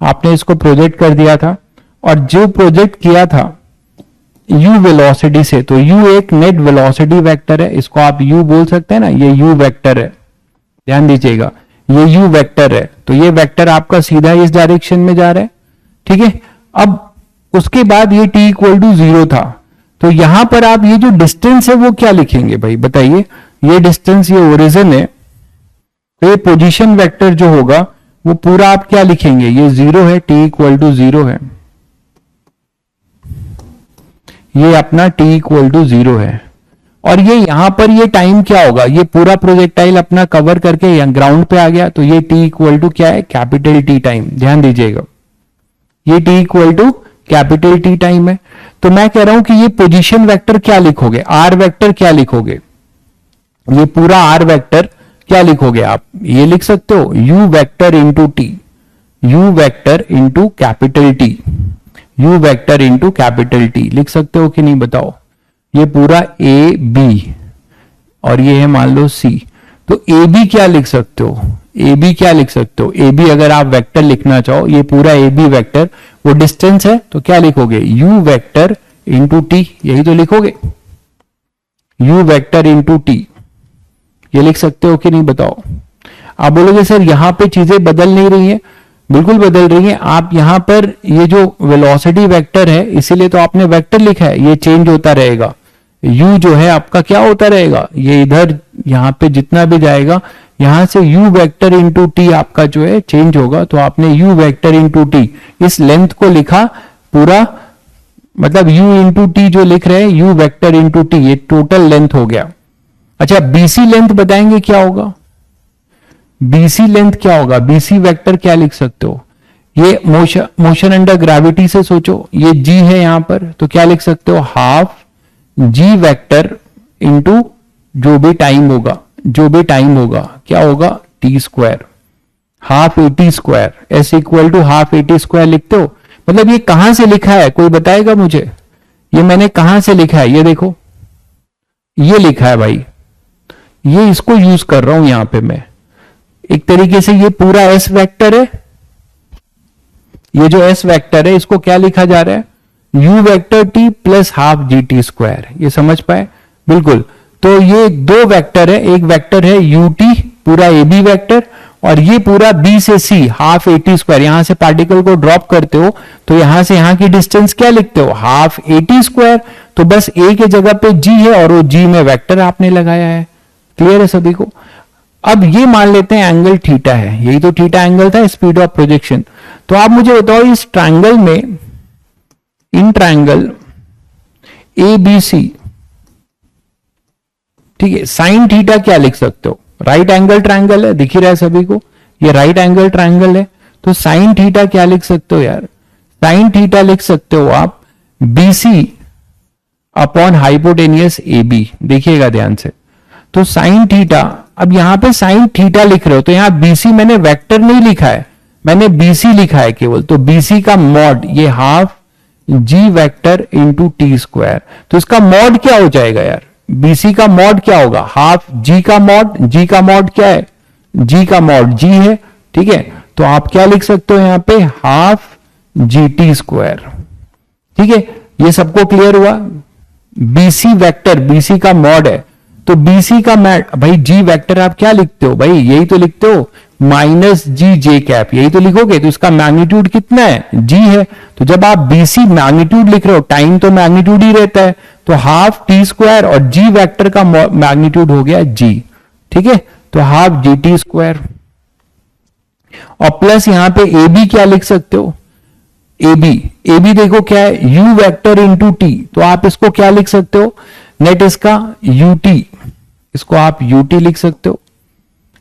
आपने इसको प्रोजेक्ट कर दिया था, और जो प्रोजेक्ट किया था u वेलोसिटी से, तो u एक नेट वेलोसिटी वेक्टर है, इसको आप u बोल सकते हैं ना, ये u वेक्टर है, ध्यान दीजिएगा, ये u वेक्टर है। तो ये वेक्टर आपका सीधा इस डायरेक्शन में जा रहा है, ठीक है। अब उसके बाद ये t इक्वल टू 0 था, तो यहां पर आप ये जो डिस्टेंस है वो क्या लिखेंगे भाई, बताइए। ये डिस्टेंस, ये ओरिजिन है, तो ये पोजीशन वेक्टर जो होगा वो पूरा आप क्या लिखेंगे, ये 0 है, t इक्वल टू 0 है, ये अपना t इक्वल टू 0 है। और ये यहां पर ये टाइम क्या होगा, ये पूरा प्रोजेक्टाइल अपना कवर करके यहां ग्राउंड पे आ गया, तो ये t इक्वल टू क्या है, कैपिटल T टाइम, ध्यान दीजिएगा, ये t equal to capital T time है। तो मैं कह रहा हूं कि ये पोजीशन वेक्टर क्या लिखोगे, r वेक्टर क्या लिखोगे, ये पूरा आर वेक्टर क्या लिखोगे आप, ये लिख सकते हो you vector into T, you vector into capital T, you vector into capital T लिख सकते हो कि नहीं बताओ। ये पूरा ए बी और ये है मान लो सी, तो ए बी क्या लिख सकते हो, ए बी क्या लिख सकते हो, ए बी अगर आप वेक्टर लिखना चाहो, ये पूरा ए बी वेक्टर वो डिस्टेंस है तो क्या लिखोगे यू वेक्टर इंटू टी, यही तो लिखोगे यू वेक्टर इंटू टी, ये लिख सकते हो कि नहीं बताओ। आप बोलोगे सर यहां पे चीजें बदल नहीं रही हैं, बिल्कुल बदल रही हैं। आप यहां पर ये जो वेलोसिटी वेक्टर है इसीलिए तो आपने वेक्टर लिखा है, ये चेंज होता रहेगा, u जो है आपका क्या होता रहेगा, ये इधर यहां पे जितना भी जाएगा यहां से u वेक्टर इंटू टी आपका जो है चेंज होगा, तो आपने u वेक्टर इंटू टी इस लेंथ को लिखा पूरा, मतलब u इंटू टी जो लिख रहे हैं u वेक्टर इंटू टी, ये टोटल लेंथ हो गया। अच्छा बीसी लेंथ बताएंगे क्या होगा, बीसी लेंथ क्या होगा, बीसी वेक्टर क्या लिख सकते हो, ये मोशन अंडर ग्रेविटी से सोचो, ये जी है यहां पर तो क्या लिख सकते हो हाफ जी वेक्टर इंटू जो भी टाइम होगा, जो भी टाइम होगा क्या होगा T square, half A T square, S equal to half A T square लिखते हो। मतलब ये कहां से लिखा है कोई बताएगा मुझे, ये मैंने कहां से लिखा है, ये देखो ये लिखा है भाई, ये इसको यूज कर रहा हूं यहां पे मैं, एक तरीके से ये पूरा एस वेक्टर है, ये जो एस वेक्टर है इसको क्या लिखा जा रहा है u vector T plus half G T square, ये समझ पाए बिल्कुल। तो ये दो वेक्टर है, एक वेक्टर है u टी पूरा ए बी वेक्टर, और ये पूरा b से c half A T square, यहां से पार्टिकल को ड्रॉप करते हो तो यहां से यहां की डिस्टेंस क्या लिखते हो हाफ ए टी स्क्वायर, तो बस a के जगह पे g है और वो g में वेक्टर आपने लगाया है। क्लियर है सभी को। अब ये मान लेते हैं एंगल थीटा है, यही तो थीटा एंगल था स्पीड ऑफ प्रोजेक्शन। तो आप मुझे बताओ इस ट्रायंगल में, in triangle A B C, ठीक है, साइन थीटा क्या लिख सकते हो, राइट एंगल ट्रायंगल है, दिख ही रहा है सभी को, ये राइट एंगल ट्रायंगल है, तो साइन थीटा क्या लिख सकते हो यार, साइन थीटा लिख सकते हो आप B C upon hypotenuse A B, देखिएगा ध्यान से। तो साइन थीटा, अब यहां पे साइन थीटा लिख रहे हो तो यहां बीसी मैंने वेक्टर नहीं लिखा है, मैंने बीसी लिखा है केवल, तो बीसी का मॉड ये हाफ जी वेक्टर इंटू टी स्क्वायर, तो इसका मॉड क्या हो जाएगा यार, बीसी का मॉड क्या होगा हाफ जी का मॉड, जी का मॉड क्या है जी का मॉड जी है, ठीक है, तो आप क्या लिख सकते हो यहां पे हाफ जी टी स्क्वायर, ठीक है। ये सबको क्लियर हुआ, बीसी वेक्टर बीसी का मॉड है, तो बीसी का भाई जी वेक्टर आप क्या लिखते हो भाई, यही तो लिखते हो माइनस जी जे कैप, यही तो लिखोगे, तो इसका मैग्नीट्यूड कितना है जी है, तो जब आप बीसी मैग्नीट्यूड लिख रहे हो टाइम तो मैग्नीट्यूड ही रहता है, तो हाफ टी स्क्वायर और जी वेक्टर का मैग्नीट्यूड हो गया जी, ठीक है, तो हाफ जी टी स्क्वायर, और प्लस यहां पे ए बी क्या लिख सकते हो, ए बी देखो क्या है u वेक्टर इंटू टी, तो आप इसको क्या लिख सकते हो नेट इसका ut, इसको आप ut लिख सकते हो,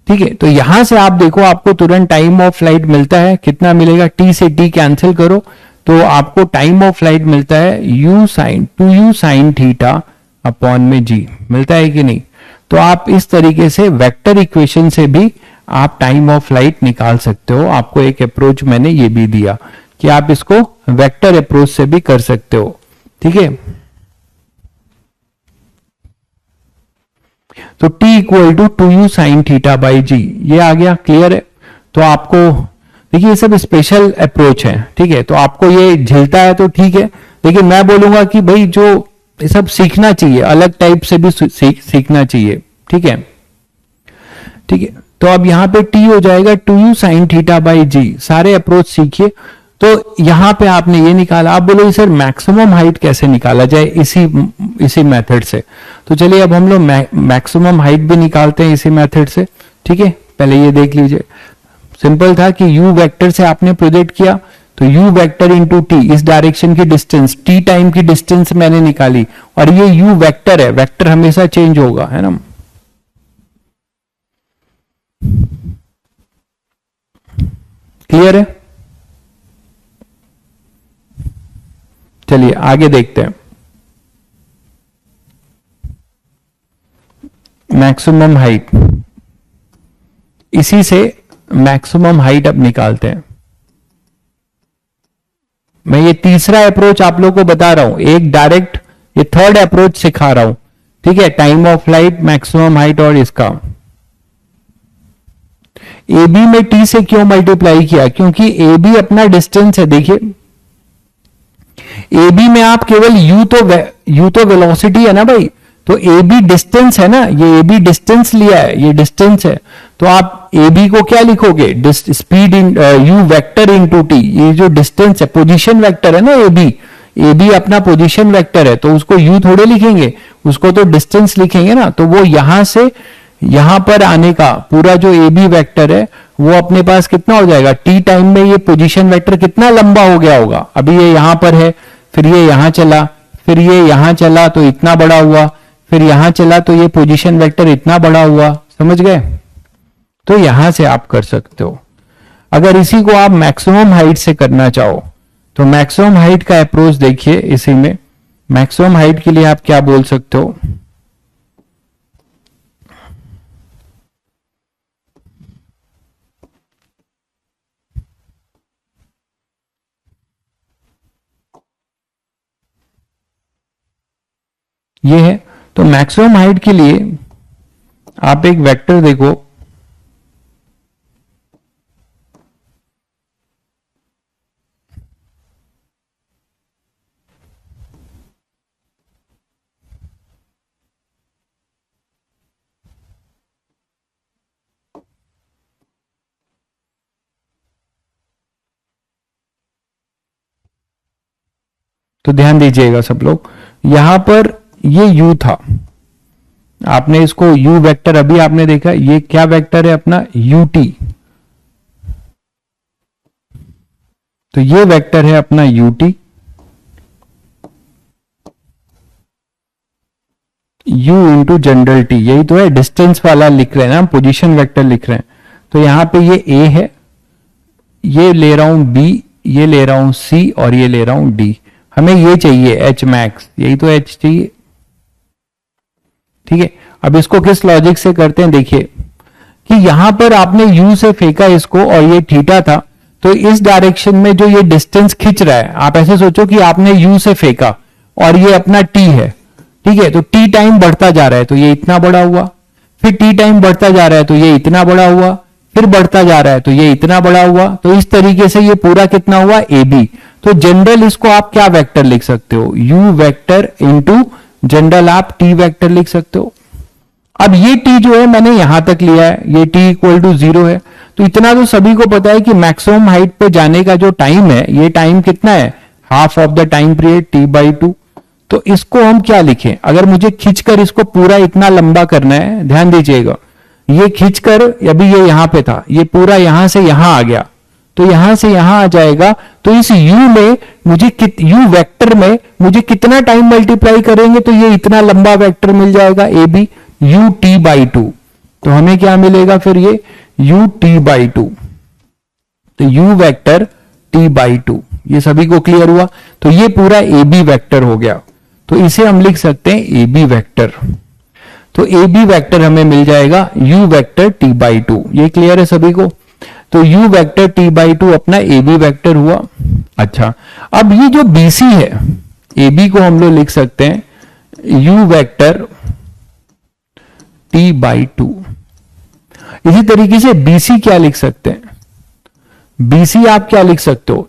ठीक है। तो यहां से आप देखो आपको तुरंत टाइम ऑफ फ्लाइट मिलता है, कितना मिलेगा t से t कैंसिल करो तो आपको टाइम ऑफ फ्लाइट मिलता है two you sine theta upon में g, मिलता है कि नहीं। तो आप इस तरीके से वेक्टर इक्वेशन से भी आप टाइम ऑफ फ्लाइट निकाल सकते हो। आपको एक अप्रोच मैंने ये भी दिया कि आप इसको वेक्टर अप्रोच से भी कर सकते हो, ठीक है। तो t equal to you sine theta by g, ये आ गया, क्लियर है। तो आपको देखिए ये सब स्पेशल अप्रोच है, ठीक है, तो आपको ये झेलता है तो ठीक है, लेकिन मैं बोलूंगा कि भाई जो ये सब सीखना चाहिए, अलग टाइप से भी सीखना चाहिए, ठीक है, ठीक है। तो अब यहां पे t हो जाएगा two you sine theta by g, सारे अप्रोच सीखिए। तो यहां पे आपने ये निकाला, आप बोलोगे सर मैक्सिमम हाइट कैसे निकाला जाए इसी मेथड से, तो चलिए अब हम लोग मैक्सिमम हाइट भी निकालते हैं इसी मेथड से, ठीक है। पहले ये देख लीजिए, सिंपल था कि u वेक्टर से आपने प्रोजेक्ट किया तो u वेक्टर इंटू टी, इस डायरेक्शन की डिस्टेंस t टाइम की डिस्टेंस मैंने निकाली, और ये u वेक्टर है, वेक्टर हमेशा चेंज होगा, है ना। क्लियर है, चलिए आगे देखते हैं। मैक्सिमम हाइट, इसी से मैक्सिमम हाइट अब निकालते हैं। मैं ये तीसरा अप्रोच आप लोगों को बता रहा हूं, एक डायरेक्ट, ये थर्ड अप्रोच सिखा रहा हूं, ठीक है। Time of flight, maximum height और इसका। ए बी में टी से क्यों मल्टीप्लाई किया, क्योंकि ए बी अपना डिस्टेंस है। देखिए ए बी में आप केवल यू तो वेलोसिटी है ना भाई, तो ए बी डिस्टेंस है ना, ये ए बी डिस्टेंस लिया है, ये डिस्टेंस है, तो आप ए बी को क्या लिखोगे, speed in you vector into T, ये जो डिस्टेंस है पोजीशन वेक्टर है ना ए बी अपना पोजीशन वेक्टर है, तो उसको यू थोड़े लिखेंगे, उसको तो डिस्टेंस लिखेंगे ना। तो वो यहां से यहां पर आने का पूरा जो ए बी वेक्टर है वो अपने पास कितना हो जाएगा, टी टाइम में ये पोजीशन वेक्टर कितना लंबा हो गया होगा। अभी ये यहां पर है, फिर ये यहां चला, फिर ये यहां चला तो इतना बड़ा हुआ, फिर यहां चला तो ये पोजीशन वेक्टर इतना बड़ा हुआ, समझ गए। तो यहां से आप कर सकते हो। अगर इसी को आप मैक्सिमम हाइट से करना चाहो तो मैक्सिमम हाइट का अप्रोच देखिए, इसी में मैक्सिमम हाइट के लिए आप क्या बोल सकते हो, ये है। तो मैक्सिमम हाइट के लिए आप एक वेक्टर देखो, तो ध्यान दीजिएगा सब लोग, यहां पर ये u था, आपने इसको u वेक्टर अभी आपने देखा, ये क्या वेक्टर है अपना ut, तो ये वेक्टर है अपना ut, u into general t, यही तो है, डिस्टेंस वाला लिख रहे हैं ना, पोजीशन वेक्टर लिख रहे हैं। तो यहां पे ये a है, ये ले रहा हूं b, ये ले रहा हूं c और ये ले रहा हूं d। हमें ये चाहिए h मैक्स, यही तो h चाहिए, ठीक है। अब इसको किस लॉजिक से करते हैं, देखिए कि यहां पर आपने u से फेंका इसको और ये थीटा था, तो इस डायरेक्शन में जो ये डिस्टेंस खिंच रहा है, आप ऐसे सोचो कि आपने u से फेंका और ये अपना t है, ठीक है। तो t टाइम बढ़ता जा रहा है तो ये इतना बड़ा हुआ, फिर t टाइम बढ़ता जा रहा है तो ये इतना बड़ा हुआ, फिर बढ़ता जा रहा है तो ये इतना बड़ा हुआ। तो इस तरीके से ये पूरा कितना हुआ, ए बी। तो जनरल इसको आप क्या वेक्टर लिख सकते हो, u वेक्टर इंटू जनरल आप t वेक्टर लिख सकते हो। अब ये t जो है मैंने यहां तक लिया है, ये t इक्वल टू 0 है, तो इतना तो सभी को पता है कि मैक्सिमम हाइट पे जाने का जो टाइम है, ये टाइम कितना है, half of the time period t/2। तो इसको हम क्या लिखें, अगर मुझे खींचकर इसको पूरा इतना लंबा करना है, ध्यान दीजिएगा, ये खींचकर, अभी ये यहां पे था, ये पूरा यहां से यहां आ गया, तो यहां से यहां आ जाएगा, तो इस u में मुझे u वेक्टर में मुझे कितना टाइम मल्टीप्लाई करेंगे तो ये इतना लंबा वेक्टर मिल जाएगा ए बी, u t/2। तो हमें क्या मिलेगा फिर, ये u t/2, तो u वेक्टर t/2। ये सभी को क्लियर हुआ, तो ये पूरा ए बी वेक्टर हो गया, तो इसे हम लिख सकते हैं ए बी वेक्टर। तो ए बी वेक्टर हमें मिल जाएगा u वेक्टर t/2। ये क्लियर है सभी को, तो u वेक्टर t/2 अपना ए बी वेक्टर हुआ। अच्छा, अब ये जो BC है, ए बी को हम लोग लिख सकते हैं u वेक्टर t/2। इसी तरीके से BC क्या लिख सकते हैं, BC आप क्या लिख सकते हो,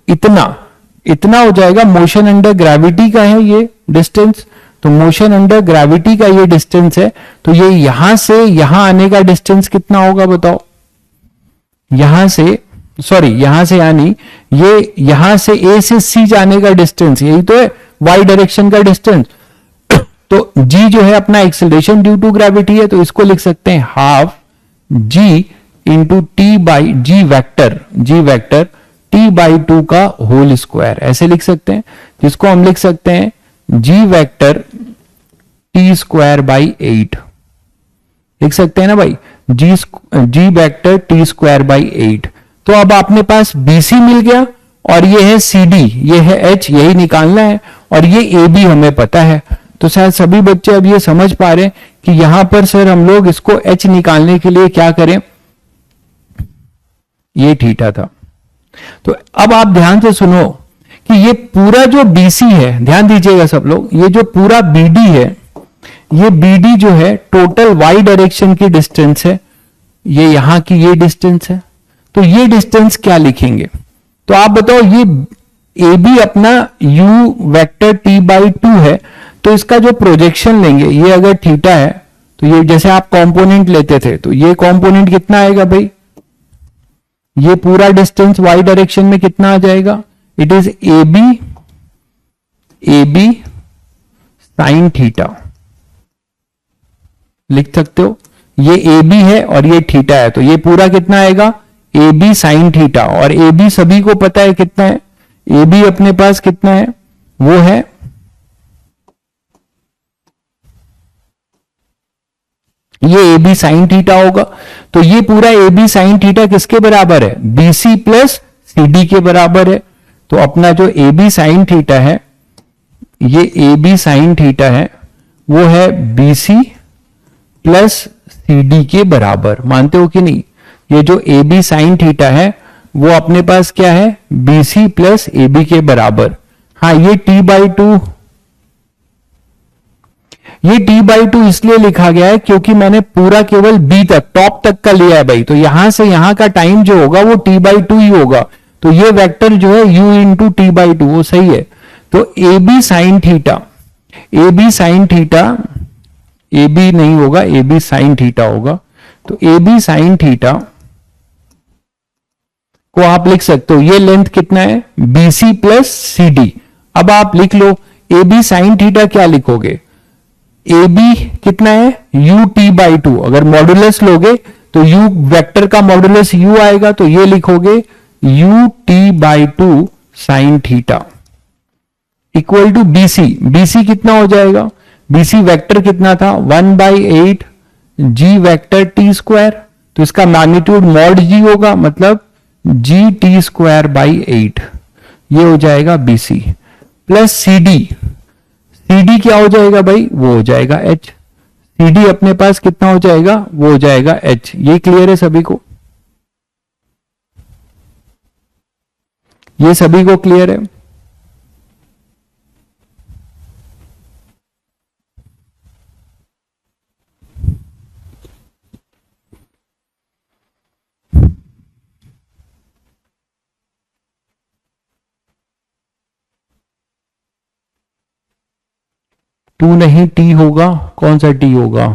इतना हो जाएगा, मोशन अंडर ग्रेविटी का है ये डिस्टेंस, तो मोशन अंडर ग्रेविटी का ये डिस्टेंस है, तो ये यहां से यहां आने का डिस्टेंस कितना होगा बताओ, यहां से यानी ये यहां से A से C जाने का डिस्टेंस, यही तो है y डायरेक्शन का डिस्टेंस। तो g जो है अपना एक्सेलरेशन ड्यू टू ग्रेविटी है, तो इसको लिख सकते हैं half g into g vector t/2 का होल स्क्वायर, ऐसे लिख सकते हैं, जिसको हम लिख सकते हैं g वेक्टर t²/8 लिख सकते हैं ना भाई, g वेक्टर t²/8। तो अब आपने पास BC मिल गया और ये है CD, ये है H, यही निकालना है, और ये AB हमें पता है, तो शायद सभी बच्चे अब ये समझ पा रहे हैं कि यहां पर सर हम लोग इसको h निकालने के लिए क्या करें, ये थीटा था। तो अब आप ध्यान से सुनो कि ये पूरा जो BC है, ध्यान दीजिएगा सब लोग, ये जो पूरा BD है, ये BD जो है टोटल y डायरेक्शन की डिस्टेंस है, ये यहां की ये डिस्टेंस है। तो ये डिस्टेंस क्या लिखेंगे, तो आप बताओ, ये AB अपना u वेक्टर t/2 है, तो इसका जो प्रोजेक्शन लेंगे, ये अगर थीटा है तो ये जैसे आप कंपोनेंट लेते थे, तो ये कंपोनेंट कितना आएगा भाई, ये पूरा डिस्टेंस y डायरेक्शन में कितना आ जाएगा, it is AB sine theta, लिख सकते हो। ये AB है और ये थीटा है, तो ये पूरा कितना आएगा, AB साइन थीटा। और AB सभी को पता है कितना है, AB अपने पास कितना है, वो है ये AB साइन थीटा होगा। तो ये पूरा AB साइन थीटा किसके बराबर है, BC प्लस CD के बराबर है। तो अपना जो AB साइन थीटा है, ये AB साइन थीटा है, वो है BC प्लस CD के बराबर। मानते हो कि नहीं, ये जो AB साइन थीटा है वो अपने पास क्या है, BC प्लस AB के बराबर। हाँ, ये t/2, ये t/2 इसलिए लिखा गया है क्योंकि मैंने पूरा केवल B तक, टॉप तक का लिया है भाई। तो यहां से यहां का टाइम जो होगा वो t/2 ही होगा। तो ये वेक्टर जो है u इंटू t/2, वो सही है। तो AB sine theta, AB sine theta, AB नहीं होगा, AB साइन थीटा होगा। तो AB साइन थीटा को आप लिख सकते हो, ये लेंथ कितना है, BC प्लस CD। अब आप लिख लो AB साइन थीटा, क्या लिखोगे, AB कितना है, ut/2। अगर मॉडुलस लोगे तो u वेक्टर का मॉडुलस u आएगा, तो ये लिखोगे ut/2 sine theta equal to BC। BC कितना हो जाएगा, BC वेक्टर कितना था, 1/8 g वेक्टर t स्क्वायर। तो इसका मैग्नीट्यूड मॉड g होगा, मतलब g(t²/8), ये हो जाएगा BC प्लस CD। CD क्या हो जाएगा भाई, वो हो जाएगा h। CD अपने पास कितना हो जाएगा, वो हो जाएगा h। ये क्लियर है सभी को, ये सभी को क्लियर है। टू नहीं, टी होगा, कौन सा टी होगा,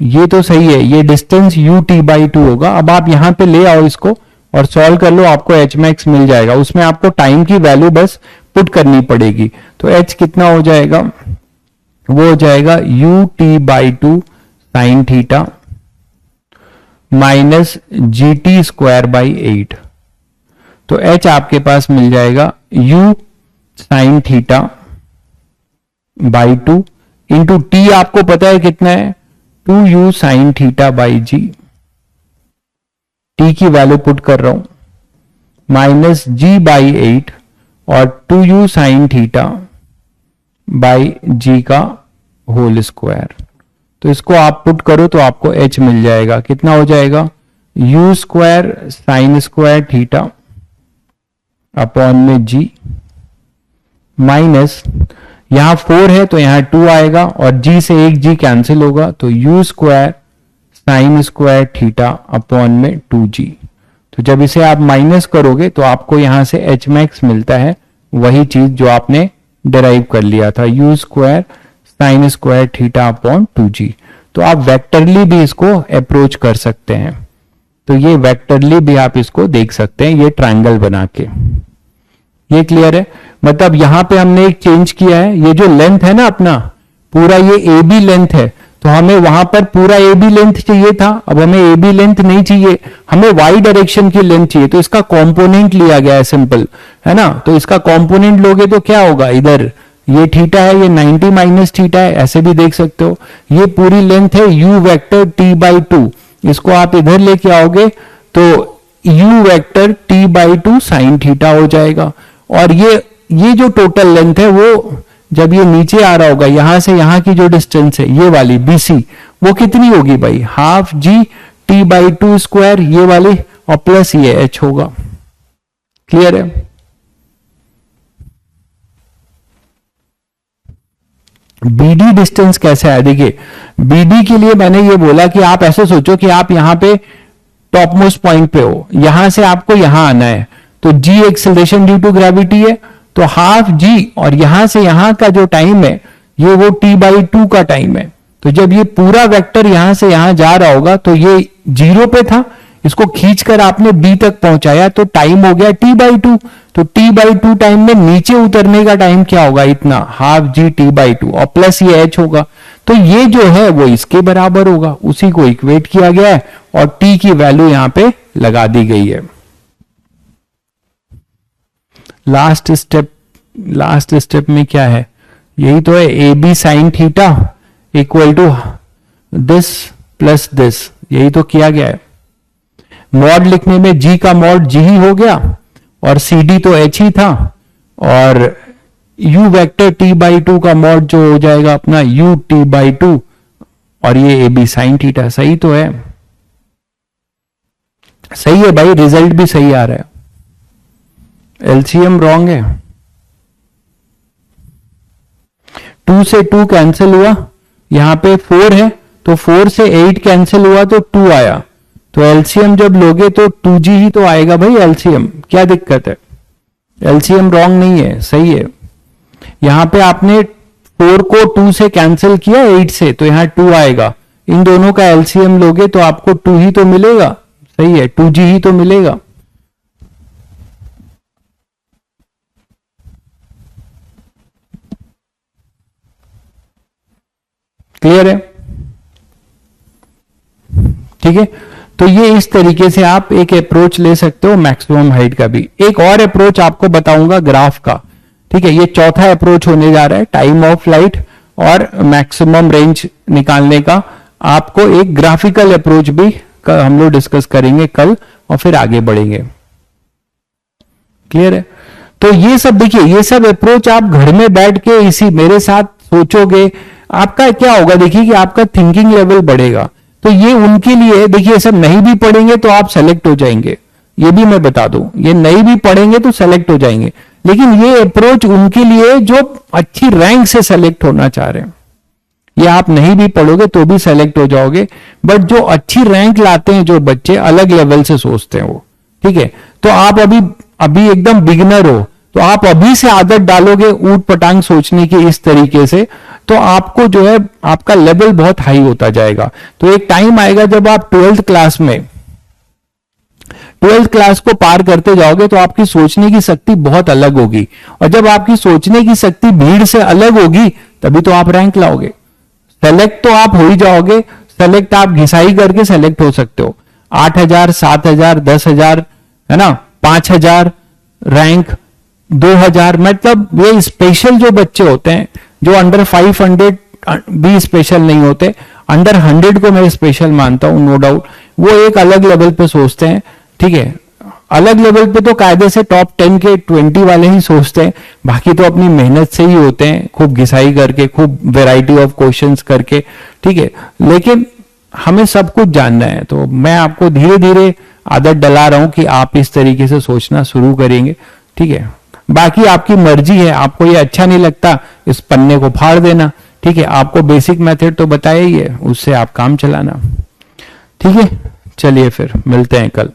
ये तो सही है, ये डिस्टेंस ut/2 होगा। अब आप यहां पे ले आओ इसको और सॉल्व कर लो, आपको h मैक्स मिल जाएगा। उसमें आपको टाइम की वैल्यू बस पुट करनी पड़ेगी। तो h कितना हो जाएगा, वो हो जाएगा ut/2 sine theta minus GT²/8। तो h आपके पास मिल जाएगा u sine theta by 2 into T आपको पता है कितना है, 2u sine theta by G. T की वैल्यू पुट कर रहा हूं, माइनस g/8 और 2u साइन थीटा बाई जी का होल स्क्वायर। तो इसको आप पुट करो तो आपको h मिल जाएगा, कितना हो जाएगा, u² sign square theta upon में g माइनस, यहां 4 है तो यहां 2 आएगा और g से एक g कैंसिल होगा, तो u² sign square theta upon में 2g। तो जब इसे आप माइनस करोगे तो आपको यहां से h मैक्स मिलता है, वही चीज जो आपने डिराइव कर लिया था, u² sign square theta upon 2g। तो आप वेक्टरली भी इसको अप्रोच कर सकते हैं। तो ये वेक्टरली भी आप इसको देख सकते हैं, ये ट्रायंगल बना के। ये क्लियर है, मतलब यहां पे हमने एक चेंज किया है, ये जो लेंथ है ना अपना पूरा, ये AB लेंथ है, तो हमें वहां पर पूरा AB लेंथ चाहिए था, अब हमें AB लेंथ नहीं चाहिए, हमें y डायरेक्शन की लेंथ चाहिए। तो इसका कंपोनेंट लिया गया है, सिंपल है ना। तो इसका कंपोनेंट लोगे तो क्या होगा, इधर ये थीटा है, ये 90 माइनस थीटा है, ऐसे भी देख सकते हो। ये पूरी लेंथ है u वेक्टर t/2, इसको आप इधर लेके आओगे तो u vector t/2 sine theta हो जाएगा। और ये ये जो टोटल लेंथ है वो जब ये नीचे आ रहा होगा, यहां से यहां की जो डिस्टेंस है ये वाली BC, वो कितनी होगी भाई, हाफ G T/2 स्क्वायर ये वाली, और प्लस ये H होगा। क्लियर है? BD डिस्टेंस कैसे है, देखिए BD के लिए मैंने ये बोला कि आप ऐसे सोचो कि आप यहां पे टॉप मोस्ट पॉइंट पे हो, यहां से आपको यहां आना है, तो G acceleration due to gravity है, तो हाफ G, और यहां से यहां का जो टाइम है ये वो T/2 का टाइम है। तो जब ये पूरा वेक्टर यहां से यहां जा रहा होगा तो ये 0 पे था, इसको खींचकर आपने B तक पहुंचाया तो टाइम हो गया T/2, तो T/2 टाइम में नीचे उतरने का टाइम क्या होगा, इतना, हाफ G T/2, और प्लस ये H होगा, तो ये जो है वो इसके बराबर होगा, उसी को इक्वेट किया गया है और T की वैल्यू यहां पे लगा दी गई है। लास्ट स्टेप में क्या है, यही तो है, AB sine theta equal to this plus this, यही तो किया गया है। मॉड लिखने में G का मॉड G ही हो गया, और CD तो H ही था, और U वेक्टर T/2 का मॉड जो हो जाएगा अपना U T/2, और ये AB साइन थीटा। सही तो है? सही है भाई, रिजल्ट भी सही आ रहा है। LCM रॉन्ग है, 2 से 2 कैंसिल हुआ, यहां पे 4 है तो 4 से 8 कैंसिल हुआ तो 2 आया, तो LCM जब लोगे तो 2G ही तो आएगा भाई LCM, क्या दिक्कत है? LCM रॉन्ग नहीं है, सही है। यहां पे आपने 4 को 2 से कैंसिल किया 8 से, तो यहां 2 आएगा, इन दोनों का LCM लोगे तो आपको 2 ही तो मिलेगा। सही है, 2G ही तो मिलेगा। क्लियर है? ठीक है, तो ये इस तरीके से आप एक अप्रोच ले सकते हो मैक्सिमम हाइट का भी। एक और अप्रोच आपको बताऊंगा ग्राफ का, ठीक है, ये चौथा अप्रोच होने जा रहा है, टाइम ऑफ लाइट और मैक्सिमम रेंज निकालने का। आपको एक ग्राफिकल अप्रोच भी हम लोग डिस्कस करेंगे कल, और फिर आगे बढ़ेंगे। क्लियर है? तो ये सब देखिए, ये सब अप्रोच आप घर में बैठ के इसी मेरे साथ सोचोगे, आपका क्या होगा, देखिए कि आपका थिंकिंग लेवल बढ़ेगा। तो ये उनके लिए, देखिए सब नहीं भी पढ़ेंगे तो आप सेलेक्ट हो जाएंगे, ये भी मैं बता दूं, ये नहीं भी पढ़ेंगे तो सेलेक्ट हो जाएंगे, लेकिन ये अप्रोच उनके लिए जो अच्छी रैंक से सेलेक्ट होना चाह रहे हैं। ये आप नहीं भी पढ़ोगे तो भी सेलेक्ट हो जाओगे, बट जो अच्छी रैंक लाते हैं जो बच्चे, अलग लेवल से सोचते हैं वो, ठीक है। तो आप अभी एकदम बिगिनर हो, तो आप अभी से आदत डालोगे ऊट पटांग सोचने की इस तरीके से, तो आपको जो है आपका लेवल बहुत हाई होता जाएगा। तो एक टाइम आएगा जब आप 12th क्लास को पार करते जाओगे तो आपकी सोचने की शक्ति बहुत अलग होगी, और जब आपकी सोचने की शक्ति भीड़ से अलग होगी तभी तो आप रैंक लाओगे। सेलेक्ट तो आप हो ही जाओगे, सेलेक्ट आप घिसाई करके सेलेक्ट हो सकते हो, 8,000 7,000 10,000 है ना, 5,000 रैंक, 2,000, मतलब ये स्पेशल जो बच्चे होते हैं जो अंडर 500 भी स्पेशल नहीं होते, अंडर 100 को मैं स्पेशल मानता हूं, नो डाउट, वो एक अलग लेवल पे सोचते हैं, ठीक है। अलग लेवल पे तो कायदे से टॉप 10 के 20 वाले ही सोचते हैं, बाकी तो अपनी मेहनत से ही होते हैं, खूब घिसाई करके, खूब वैरायटी ऑफ क्वेश्चंस करके, ठीक है। लेकिन हमें सब कुछ जानना है, तो मैं आपको धीरे धीरे आदत डला रहा हूं कि आप इस तरीके से सोचना शुरू करेंगे, ठीक है। बाकी आपकी मर्जी है, आपको ये अच्छा नहीं लगता इस पन्ने को फाड़ देना, ठीक है। आपको बेसिक मेथड तो बताया ही है, उससे आप काम चलाना, ठीक है। चलिए फिर मिलते हैं कल।